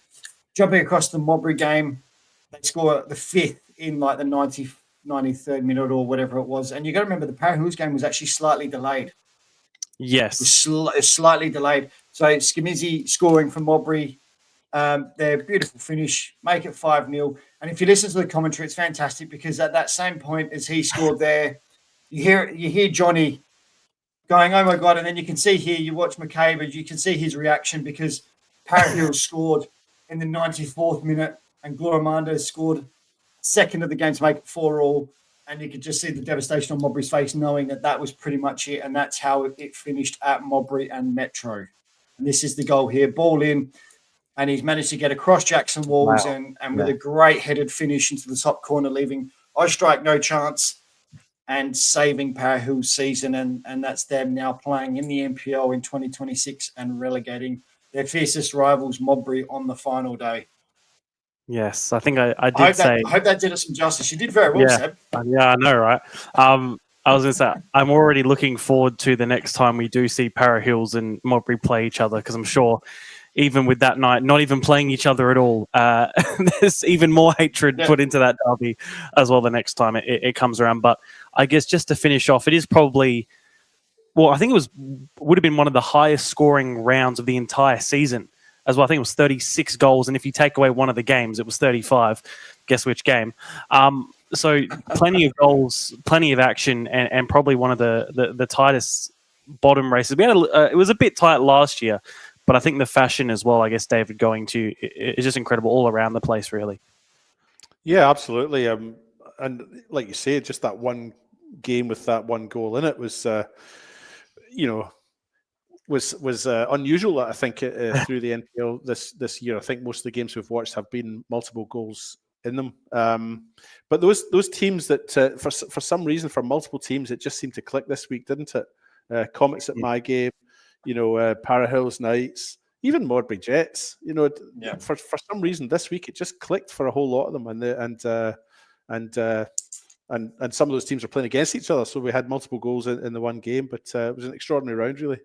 jumping across the Modbury game, they score the 5th in like the 93rd minute or whatever it was. And you got to remember the Para Hills game was actually slightly delayed. Yes. It's slightly delayed. So Skimizzi scoring from Modbury, their beautiful finish, make it 5-0. And if you listen to the commentary, it's fantastic because at that same point as he scored there, you hear Johnny going, "Oh my God!" And then you can see here, you watch McCabe, and you can see his reaction because Para Hills scored in the 94th minute, and Glorimando scored second of the game to make it 4-4. And you could just see the devastation on Modbury's face, knowing that was pretty much it, and that's how it finished at Modbury and Metro. And this is the goal here, ball in. And he's managed to get across Jackson Walls and with a great headed finish into the top corner, leaving Ostrike no chance and saving Para Hill's season. And that's them now playing in the NPL in 2026 and relegating their fiercest rivals, Modbury, on the final day. Yes, I think I did say. I hope that did us some justice. You did very well, Seb. Yeah, I know, right? I was going to say, I'm already looking forward to the next time we do see Para Hills and Modbury play each other, because I'm sure even with that night, not even playing each other at all, there's even more hatred put into that derby as well the next time it comes around. But I guess just to finish off, it is probably, I think would have been one of the highest scoring rounds of the entire season as well. I think it was 36 goals. And if you take away one of the games, it was 35. Guess which game? So plenty of goals, plenty of action, and probably one of the tightest bottom races. We had it was a bit tight last year, but I think the fashion as well, I guess, David, going to is just incredible all around the place, really. Yeah, absolutely. And like you say, just that one game with that one goal in it was, was unusual. I think through the NPL this year. I think most of the games we've watched have been multiple goals in them. But those teams that for some reason, for multiple teams, it just seemed to click this week, didn't it? Comics at my game. Para Hills Knights, even Modbury Jets. For some reason this week it just clicked for a whole lot of them, and some of those teams are playing against each other. So we had multiple goals in the one game, but it was an extraordinary round, really.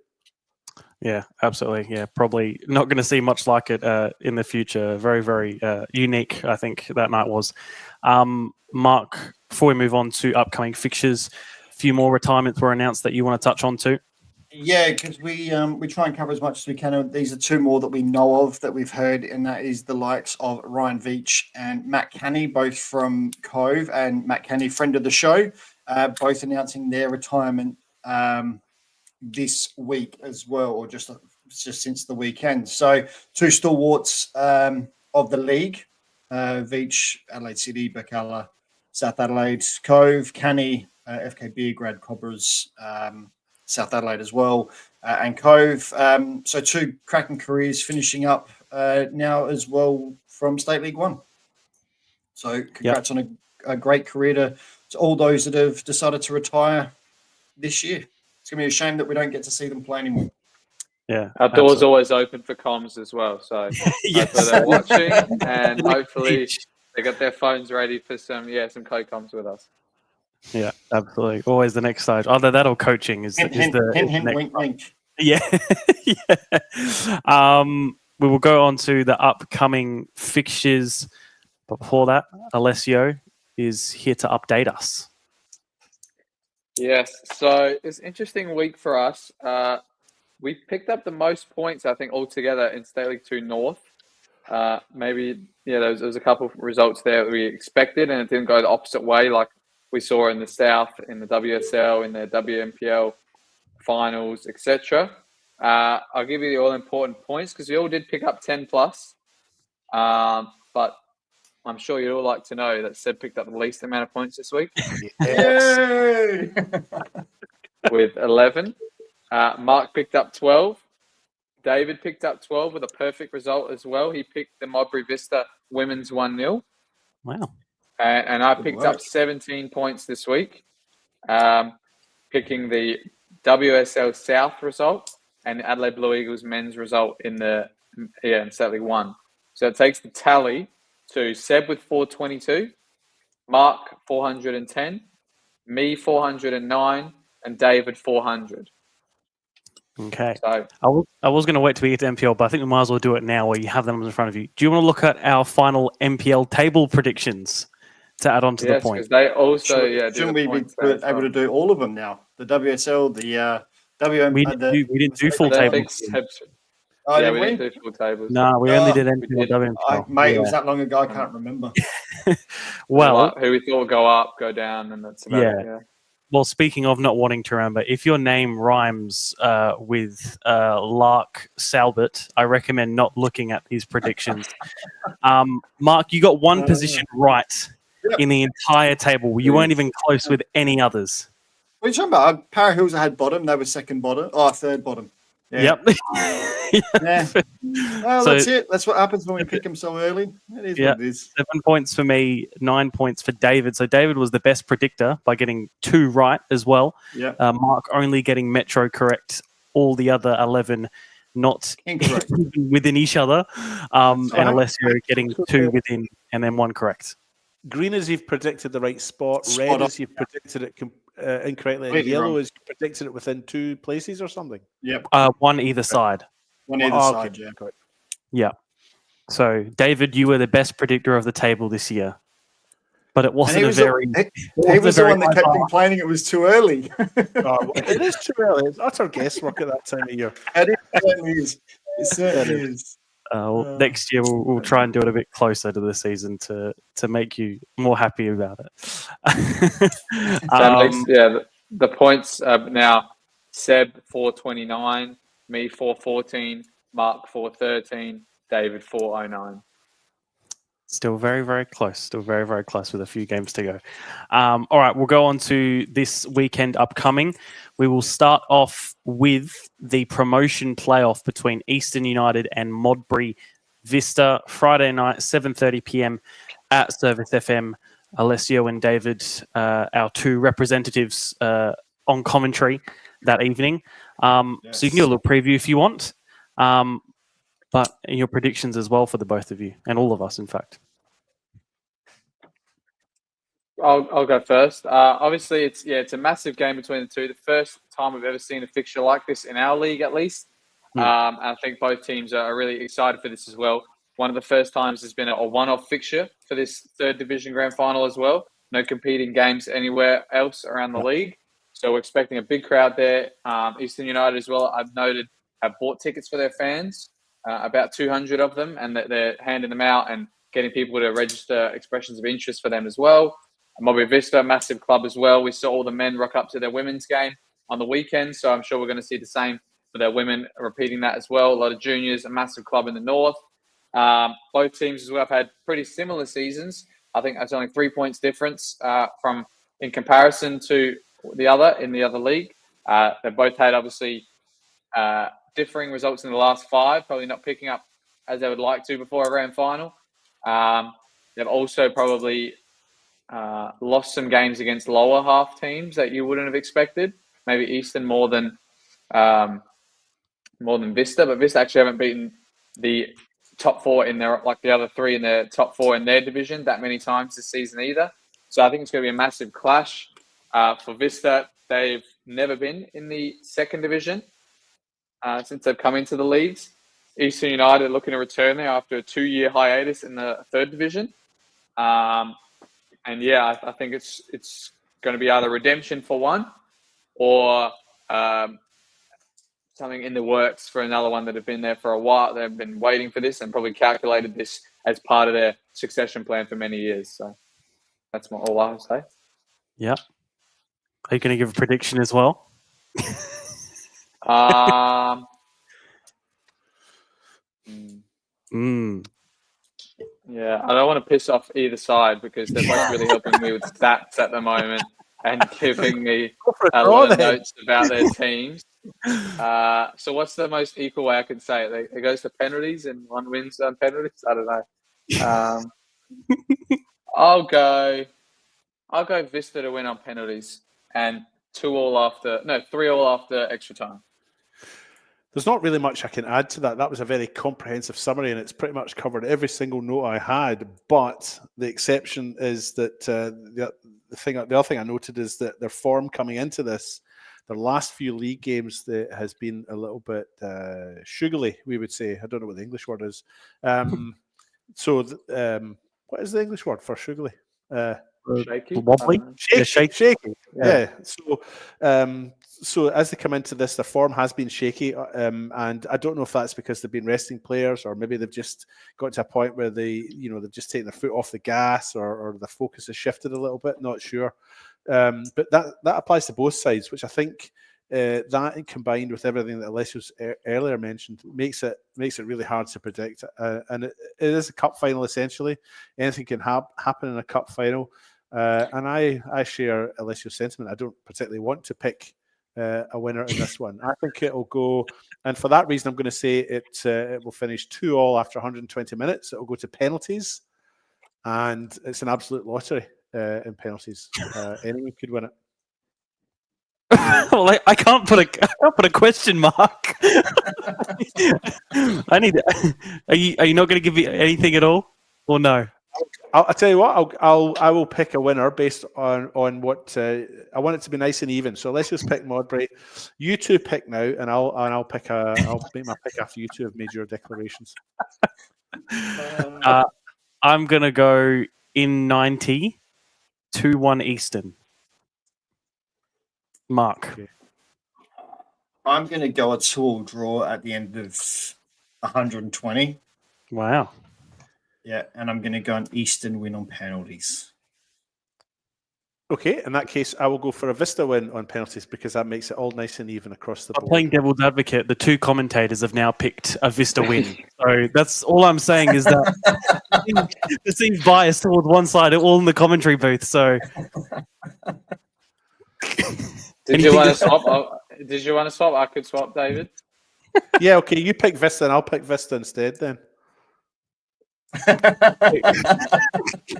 Yeah, absolutely. Yeah, probably not going to see much like it in the future. Very, very unique, I think, that night was. Mark, before we move on to upcoming fixtures, a few more retirements were announced that you want to touch on too. Yeah, because we try and cover as much as we can. These are two more that we know of that we've heard, and that is the likes of Ryan Veach and Matt Canny, both from Cove, and Matt Canny, friend of the show, both announcing their retirement this week as well, or just since the weekend. So two stalwarts of the league, Veach, Adelaide City, Bacala, South Adelaide, Cove, Canny, FKB, Grad Cobras, South Adelaide as well, and Cove. So 2 cracking careers finishing up now as well from State League One. So congrats on a great career to all those that have decided to retire this year. It's going to be a shame that we don't get to see them play anymore. Yeah, Our door's always open for comms as well. So hopefully they're watching, and hopefully they got their phones ready for some co-comms with us. Yeah, absolutely. Always the next stage. Either that or coaching is Hint, the hint, next wink, wink. Yeah. Yeah. We will go on to the upcoming fixtures. But before that, Alessio is here to update us. Yes. So it's an interesting week for us. We picked up the most points, I think, altogether in State League 2 North. Maybe, there was a couple of results there that we expected, and it didn't go the opposite way like we saw in the South, in the WSL, in the WNPL finals, etc. I'll give you the all-important points because we all did pick up 10 plus. But I'm sure you'd all like to know that Seb picked up the least amount of points this week. Yay! With 11. Mark picked up 12. David picked up 12 with a perfect result as well. He picked the Modbury Vista women's 1-0. Wow. And I picked up 17 points this week, picking the WSL South result and the Adelaide Blue Eagles men's result in State League 1. So it takes the tally to Seb with 422, Mark 410, me 409, and David 400. Okay. So I was going to wait till we get to MPL, but I think we might as well do it now where you have them in front of you. Do you want to look at our final MPL table predictions to add on to the point? Yes, because they also, Shouldn't we be able to do all of them now? The WSL, the WM... We didn't do full tables. Oh, we didn't do full tables. No, we only did MPL, WNPL. Mate, it was that long ago, I can't remember. Well, who we thought would go up, go down, and that's about it. Yeah. Well, speaking of not wanting to remember, if your name rhymes with Lark Salbert, I recommend not looking at these predictions. Mark, you got one position right in the entire table. You weren't even close with any others. What are you talking about? Para Hills had bottom. They were second bottom. Oh, third bottom. Yeah. Yep. Yeah. Well, So- that's it. That's what happens when we pick them so early. It is what it is. 7 points for me, 9 points for David. So David was the best predictor by getting 2 right as well. Yeah. Mark only getting Metro correct. All the other 11 not Incorrect. within each other. And right. Alessio getting 2 within and then 1 correct. Green as you've predicted the right spot. Spot Red on. as you've predicted it incorrectly. And Completely yellow wrong. as you predicted it within 2 places or something. Yep. 1 either side. One either Oh, side, okay. yeah. Correct. Yeah. So, David, you were the best predictor of the table this year. But it wasn't He was the one that kept complaining it was too early. It is too early. It's utter guesswork at that time of year. It certainly is. It certainly is. Next year, we'll try and do it a bit closer to the season to make you more happy about it. The points now: Seb 429, me 414, Mark 413, David 409. Still very, very close. Still very, very close with a few games to go. All right, we'll go on to this weekend upcoming. We will start off with the promotion playoff between Eastern United and Modbury Vista, Friday night, 7:30 p.m. at Service FM. Alessio and David, our 2 representatives on commentary that evening. So you can do a little preview if you want. But your predictions as well for the both of you and all of us, in fact. I'll go first. Obviously, it's a massive game between the 2. The first time we've ever seen a fixture like this in our league, at least. I think both teams are really excited for this as well. One of the first times there's been a one-off fixture for this 3rd Division Grand Final as well. No competing games anywhere else around the league. So we're expecting a big crowd there. Eastern United as well, I've noted, have bought tickets for their fans. About 200 of them, and they're handing them out and getting people to register expressions of interest for them as well. Modbury Vista, massive club as well. We saw all the men rock up to their women's game on the weekend, so I'm sure we're going to see the same for their women, repeating that as well. A lot of juniors, a massive club in the north. Both teams as well have had pretty similar seasons. I think that's only 3 points difference in comparison to the other league. They've both had, obviously, differing results in the last 5, probably not picking up as they would like to before a grand final. They've also probably lost some games against lower half teams that you wouldn't have expected. Maybe Eastern more than Vista, but Vista actually haven't beaten the top 4 in their, like the other 3 in their top 4 in their division that many times this season either. So I think it's going to be a massive clash. For Vista, they've never been in the 2nd division since they've come into the leagues. Eastern United looking to return there after a 2-year hiatus in the 3rd division. And yeah, I think it's going to be either redemption for one or something in the works for another one that have been there for a while. They've been waiting for this and probably calculated this as part of their succession plan for many years. So that's all I'll say. Yeah. Are you going to give a prediction as well? Yeah, I don't want to piss off either side because they're both really helping me with stats at the moment and giving me a lot of notes about their teams. So what's the most equal way I can say it? It goes to penalties and one wins on penalties? I don't know. I'll go Vista to win on penalties and 3-3 after extra time. There's not really much I can add to that. That was a very comprehensive summary, and it's pretty much covered every single note I had. But the exception is that the other thing I noted is that their form coming into this, their last few league games, that has been a little bit sugary, we would say. I don't know what the English word is. What is the English word for sugary? Shaky? Wobbly? Shaky. Yeah. So as they come into this, their form has been shaky, and I don't know if that's because they've been resting players, or maybe they've just got to a point where they've just taken their foot off the gas, or the focus has shifted a little bit. Not sure, but that applies to both sides, which I think that combined with everything that Alessio's earlier mentioned makes it really hard to predict. And it is a cup final essentially. Anything can happen in a cup final, and I share Alessio's sentiment. I don't particularly want to pick a winner in this one. I think it'll go, and for that reason, I'm going to say it will finish 2-2 after 120 minutes. It'll go to penalties, and it's an absolute lottery in penalties. Anyone could win it. Well, I can't put a question mark. I need. Are you not going to give me anything at all, or no? I'll tell you what. I will pick a winner based on what I want it to be nice and even. So let's just pick Modbury. You two pick now, and I'll pick I'll make my pick after you two have made your declarations. I'm gonna go in 90, 2-1 Eastern. Mark. Okay. I'm going to go a 2-2 draw at the end of 120. Wow. Yeah, and I'm going to go an Eastern win on penalties. Okay, in that case, I will go for a Vista win on penalties because that makes it all nice and even across the board. Playing devil's advocate, the two commentators have now picked a Vista win. So that's all I'm saying is that it seems biased towards one side, all in the commentary booth. So. Did you want to swap? Did you want to swap? I could swap, David. Yeah, okay. You pick Vista, and I'll pick Vista instead. Then.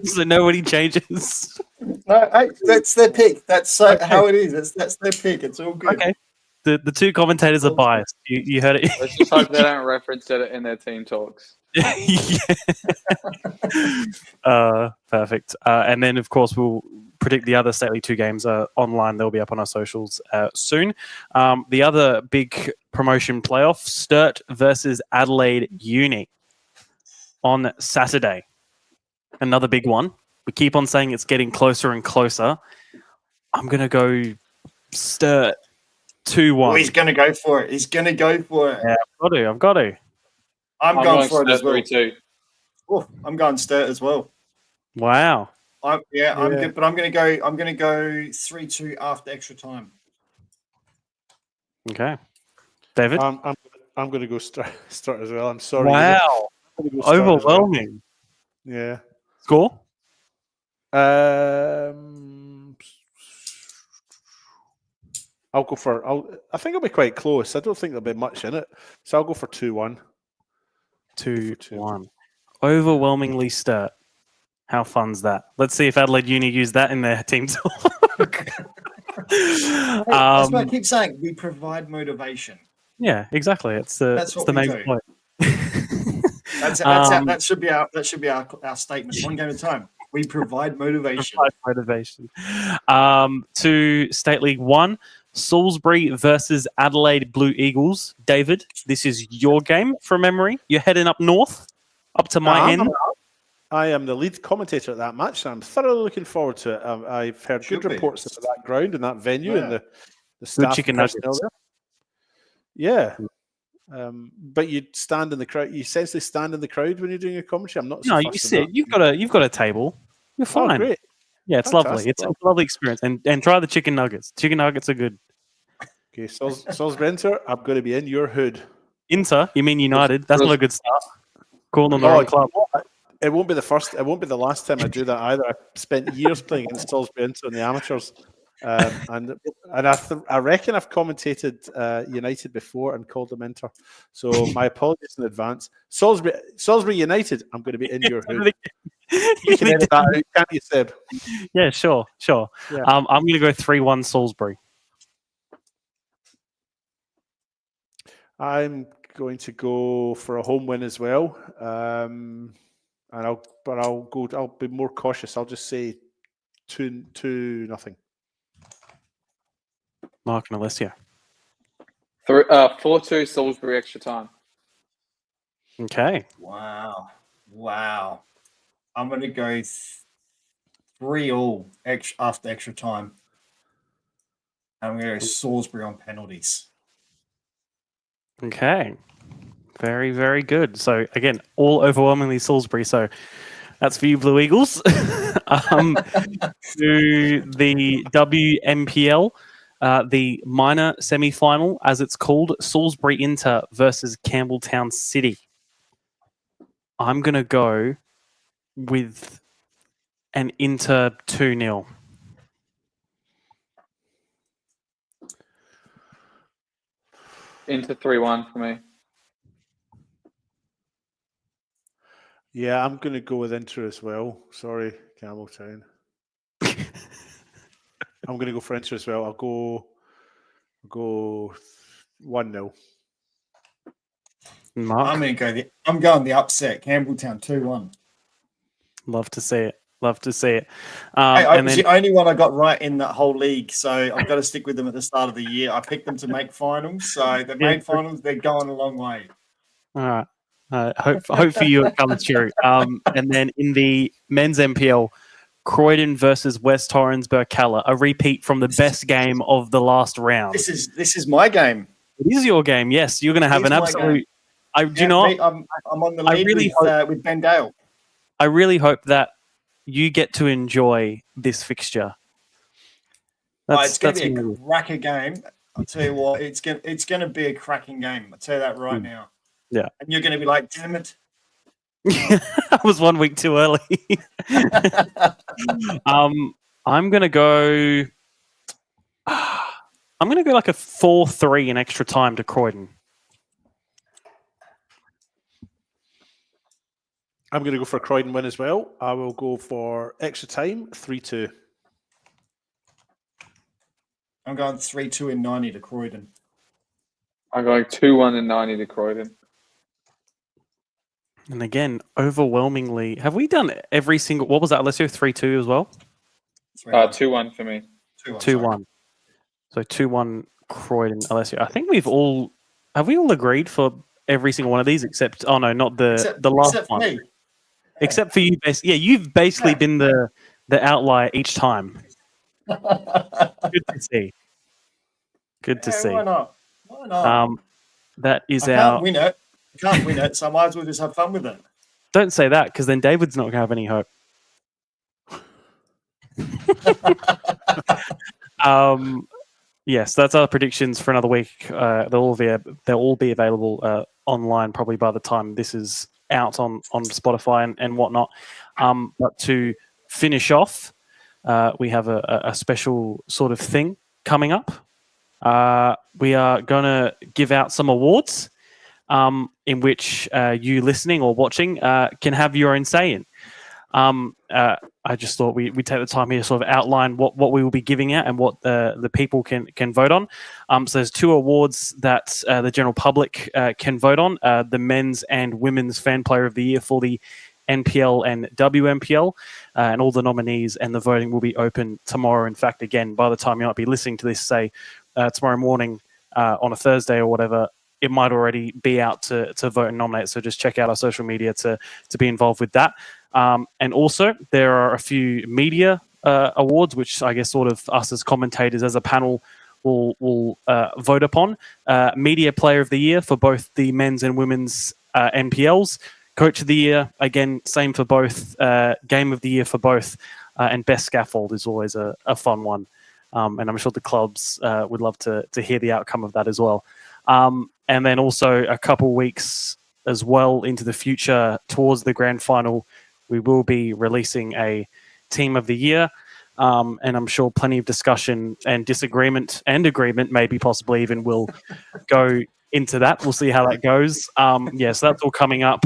So nobody changes. No, that's their pick. That's how it is. That's their pick. It's all good. Okay. The two commentators are biased. You heard it. Let's just hope they don't reference it in their team talks. Perfect. And then, of course, we'll predict the other Stately 2 games online. They'll be up on our socials soon. The other big promotion playoff, Sturt versus Adelaide Uni on Saturday. Another big one. We keep on saying it's getting closer and closer. I'm going to go Sturt 2-1. Oh, he's going to go for it. Yeah, I've got to. I'm going for it as well. 3-2. Oh, I'm going Sturt as well. Wow. I'm good, but I'm going to go 3-2 after extra time. Okay, David. I'm going to go start as well. I'm sorry. Wow, overwhelming. Well. Yeah. Score. I think it'll be quite close. I don't think there'll be much in it. So I'll go for 2-1. 2-1. Overwhelmingly Sturt. How fun's that? Let's see if Adelaide Uni use that in their team talk. That's what I keep saying. We provide motivation. Yeah, exactly. It's the main do. point. That should be our statement. One game at a time. We provide motivation. To State League 1, Salisbury versus Adelaide Blue Eagles. David, this is your game from memory. You're heading up north, up to my end. I am the lead commentator at that match, and I'm thoroughly looking forward to it. I've heard good reports about that ground and that venue and the staff. Chicken nuggets. Yeah. But you stand in the crowd. You essentially stand in the crowd when you're doing a commentary. I'm not. No, you sit. You've got a table. You're fine. Oh, great. Yeah, it's lovely. It's a lovely experience. And try the chicken nuggets. Chicken nuggets are good. Okay, Salisbury Inter, I'm going to be in your hood. Inter? You mean United? That's not a good start. Calling them the wrong club. It won't be the first. It won't be the last time I do that either. I spent years playing against Salisbury Inter in the amateurs, and I reckon I've commentated United before and called them Inter. So my apologies in advance. Salisbury United. I'm going to be in your hood. You can edit that out, can't you, Seb? Yeah, sure. Yeah. I'm going to go 3-1 Salisbury. I'm going to go for a home win as well. I'll be more cautious. I'll just say 2-0. Mark and Alessio. 4-2 Salisbury extra time. Okay. Wow. I'm going to go 3-3 after extra time. I'm going to go Salisbury on penalties. Okay. Very, very good. So, again, all overwhelmingly Salisbury. So, that's for you, Blue Eagles. To the WNPL, the minor semi-final, as it's called, Salisbury Inter versus Campbelltown City. I'm going to go with an Inter 2-0. Inter 3-1 for me. Yeah, I'm going to go with Inter as well. Sorry, Campbelltown. I'm going to go for Inter as well. I'll go 1-0. Mark? I'm going the upset. Campbelltown 2-1. Love to see it. It was the only one I got right in that whole league, so I've got to stick with them at the start of the year. I picked them to make finals, so they made finals. They're going a long way. All right. Hope for you it comes true. And then in the men's MPL, Croydon versus West Torrensburg Carle, a repeat from the best game of the last round. This is my game. It is your game. Yes, you're going to have an absolute. I'm on the lead with Ben Dale. I really hope that you get to enjoy this fixture. It's going to be a cracker game. I'll tell you what, it's going to be a cracking game. I'll tell you that right now. Yeah. And you're going to be like, damn it. I was 1 week too early. I'm going to go like a 4-3 in extra time to Croydon. I'm going to go for a Croydon win as well. I will go for extra time, 3-2. I'm going 3-2 in 90 to Croydon. I'm going 2-1 in 90 to Croydon. And again, overwhelmingly, have we done every single? What was that, Alessio? 3-2 as well. 2-1 for me. 2-1. So 2-1 Croydon, Alessio. I think have we all agreed for every single one of these except not the last one. Me. Except for you, you've basically been the outlier each time. Good to see. Good to see. Why not? That is I can't win it. I can't win it, so I might as well just have fun with it. Don't say that, because then David's not going to have any hope. Yes, that's our predictions for another week. They'll all be available online probably by the time this is out on Spotify and whatnot. But to finish off, we have a special sort of thing coming up. we are going to give out some awards in which you listening or watching can have your own say in. I just thought we'd take the time here to sort of outline what we will be giving out and what the people can vote on. So there's 2 awards that the general public can vote on, the Men's and Women's Fan Player of the Year for the NPL and WNPL, and all the nominees and the voting will be open tomorrow. In fact, again, by the time you might be listening to this, say, tomorrow morning on a Thursday or whatever, it might already be out to vote and nominate. So just check out our social media to be involved with that. And also, there are a few media awards, which I guess sort of us as commentators as a panel will vote upon. Media Player of the Year for both the men's and women's NPLs. Coach of the Year, again, same for both. Game of the Year for both. And Best Scaffold is always a fun one. And I'm sure the clubs would love to hear the outcome of that as well. And then also a couple weeks as well into the future towards the grand final, we will be releasing a Team of the Year. And I'm sure plenty of discussion and disagreement and agreement, maybe possibly even, will go into that. We'll see how that goes. So that's all coming up.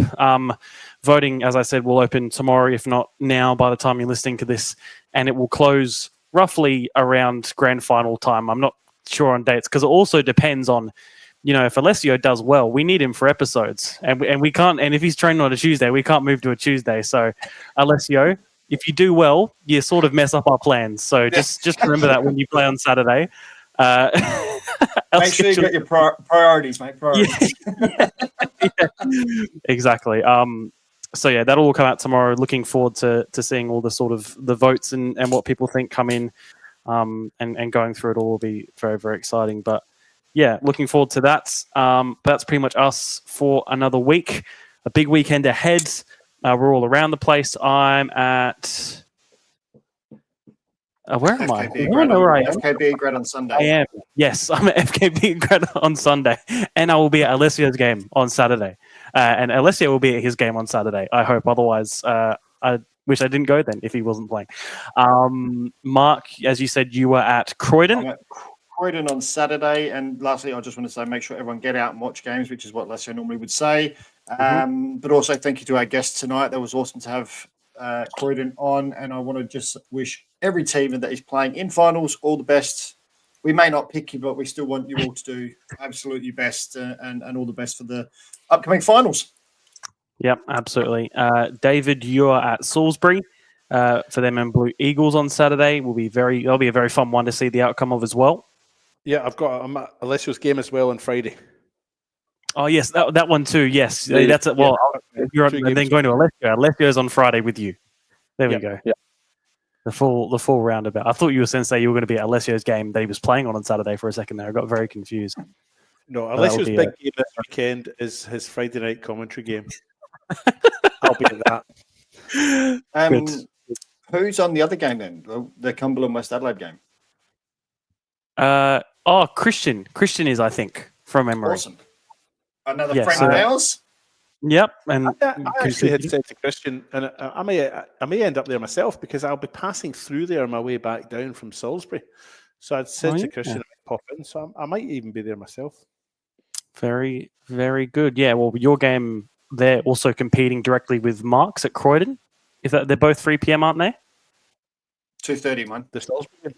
Voting, as I said, will open tomorrow, if not now, by the time you're listening to this, and it will close roughly around grand final time. I'm not sure on dates because it also depends on, if Alessio does well, we need him for episodes, and we can't. And if he's training on a Tuesday, we can't move to a Tuesday. So, Alessio, if you do well, you sort of mess up our plans. So just remember that when you play on Saturday. Make sure you get your priorities, mate. Priorities. Yeah. Exactly. So yeah, that'll all come out tomorrow. Looking forward to seeing all the sort of the votes and what people think come in, and going through it all will be very, very exciting. But yeah, looking forward to that. That's pretty much us for another week. A big weekend ahead. We're all around the place. I'm at... where am I? I don't know where I am. FKB grad on Sunday. I am. Yes, I'm at FKB grad on Sunday. And I will be at Alessio's game on Saturday. And Alessio will be at his game on Saturday, I hope. Otherwise, I wish I didn't go then if he wasn't playing. Mark, as you said, you were at Croydon. I'm at Croydon on Saturday. And lastly, I just want to say, make sure everyone get out and watch games, which is what Alessio normally would say. But also thank you to our guests tonight. That was awesome to have Croydon on. And I want to just wish every team that is playing in finals all the best. We may not pick you, but we still want you all to do absolutely best and all the best for the upcoming finals. Yep, absolutely. David, you're at Salisbury for them and Blue Eagles on Saturday. That'll be a very fun one to see the outcome of as well. Yeah, I'm at Alessio's game as well on Friday. Oh yes, that one too. Yes, that's it. Well, you're and then going to Alessio. Alessio's on Friday with you. There we go. Yeah. The full roundabout. I thought you were going to say you were going to be at Alessio's game that he was playing on Saturday for a second there. I got very confused. No, Alessio's big game this weekend is his Friday night commentary game. I'll be at that. Who's on the other game then? The Cumberland West Adelaide game. Christian. Christian is, I think, from memory. Awesome. Another friend of ours. Yep, and I actually had said to Christian, and I may end up there myself because I'll be passing through there on my way back down from Salisbury. So I'd said to Christian, I'd pop in, so I might even be there myself. Very, very good. Yeah, well, your game, they're also competing directly with Mark's at Croydon. They're both 3 p.m, aren't they? 2:30, man. The Salisbury game.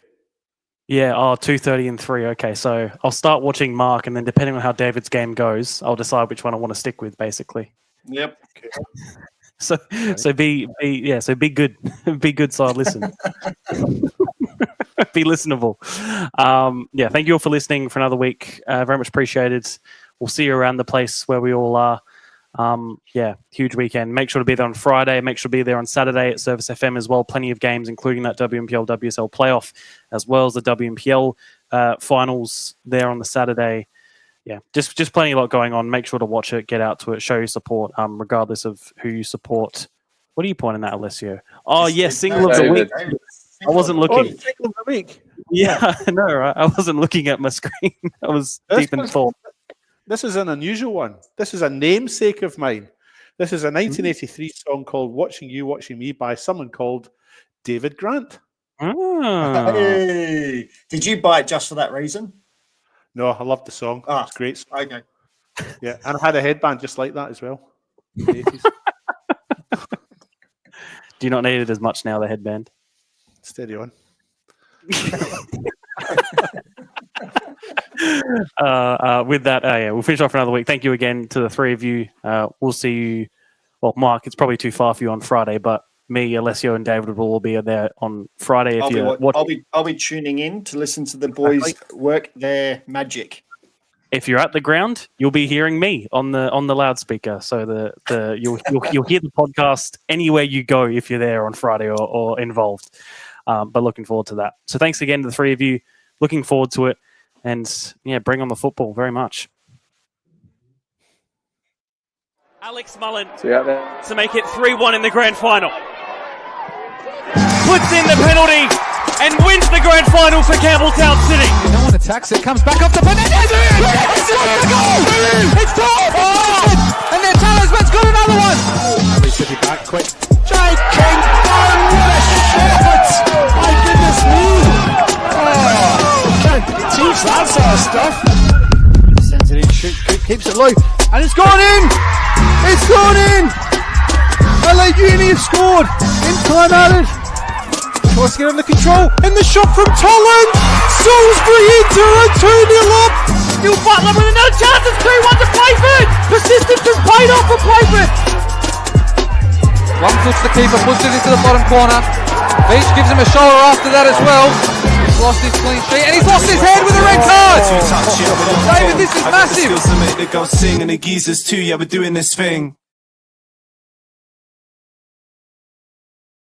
Yeah, 2:30 and 3. Okay, so I'll start watching Mark, and then depending on how David's game goes, I'll decide which one I want to stick with, basically. Yep. Okay. So be good. Be good, so I'll listen. Be listenable. Thank you all for listening for another week. Very much appreciated. We'll see you around the place where we all are. Huge weekend. Make sure to be there on Friday. Make sure to be there on Saturday at Service FM as well. Plenty of games, including that WNPL WSL playoff, as well as the WNPL finals there on the Saturday. Yeah, just plenty a lot going on. Make sure to watch it, get out to it, show your support, regardless of who you support. What are you pointing at, Alessio? Oh, yes, single of the week. I wasn't looking. Single of the week. Yeah, I know, right? I wasn't looking at my screen. I was deep in thought. This is an unusual one. This is a namesake of mine. This is a 1983 song called Watching You, Watching Me by someone called David Grant. Oh. Hey. Did you buy it just for that reason? No, I loved the song. Ah. It's great. Okay. Yeah, and I had a headband just like that as well. in the 80s. Do you not need it as much now, the headband? Steady on. With that, yeah, we'll finish off for another week. Thank you again to the three of you. We'll see you. Well, Mark, it's probably too far for you on Friday, but me, Alessio, and David will all be there on Friday. I'll be tuning in to listen to the boys work their magic. If you're at the ground, you'll be hearing me on the loudspeaker. So you'll hear the podcast anywhere you go if you're there on Friday or involved. But looking forward to that. So thanks again to the three of you. Looking forward to it, and yeah, bring on the football very much. Alex Mullen See you out there. to make it 3-1 in the grand final. Puts in the penalty and wins the grand final for Campbelltown City. No one attacks it, comes back up to Penalties. It's the goal! It's top! Oh! And their talisman's got another one! Harry City back quick. Jay King, what a shot! My goodness me! Oh, can't teach that sort of stuff. Sends it in, keeps it low, and it's gone in! It's gone in! LA Uni have scored in time added. Tries to get under control, and the shot from Tolland! Salisbury into a 2-0 up! Still Butler with another chance. It's 2-1 to Playford. Persistence has paid off for Playford. One touch the keeper, puts it into the bottom corner. Beach gives him a shoulder after that as well. He's lost his clean sheet, and he's lost his head with a red card! David, this is massive! Skills to make the girls sing and the geezers too. Yeah, we're doing this thing.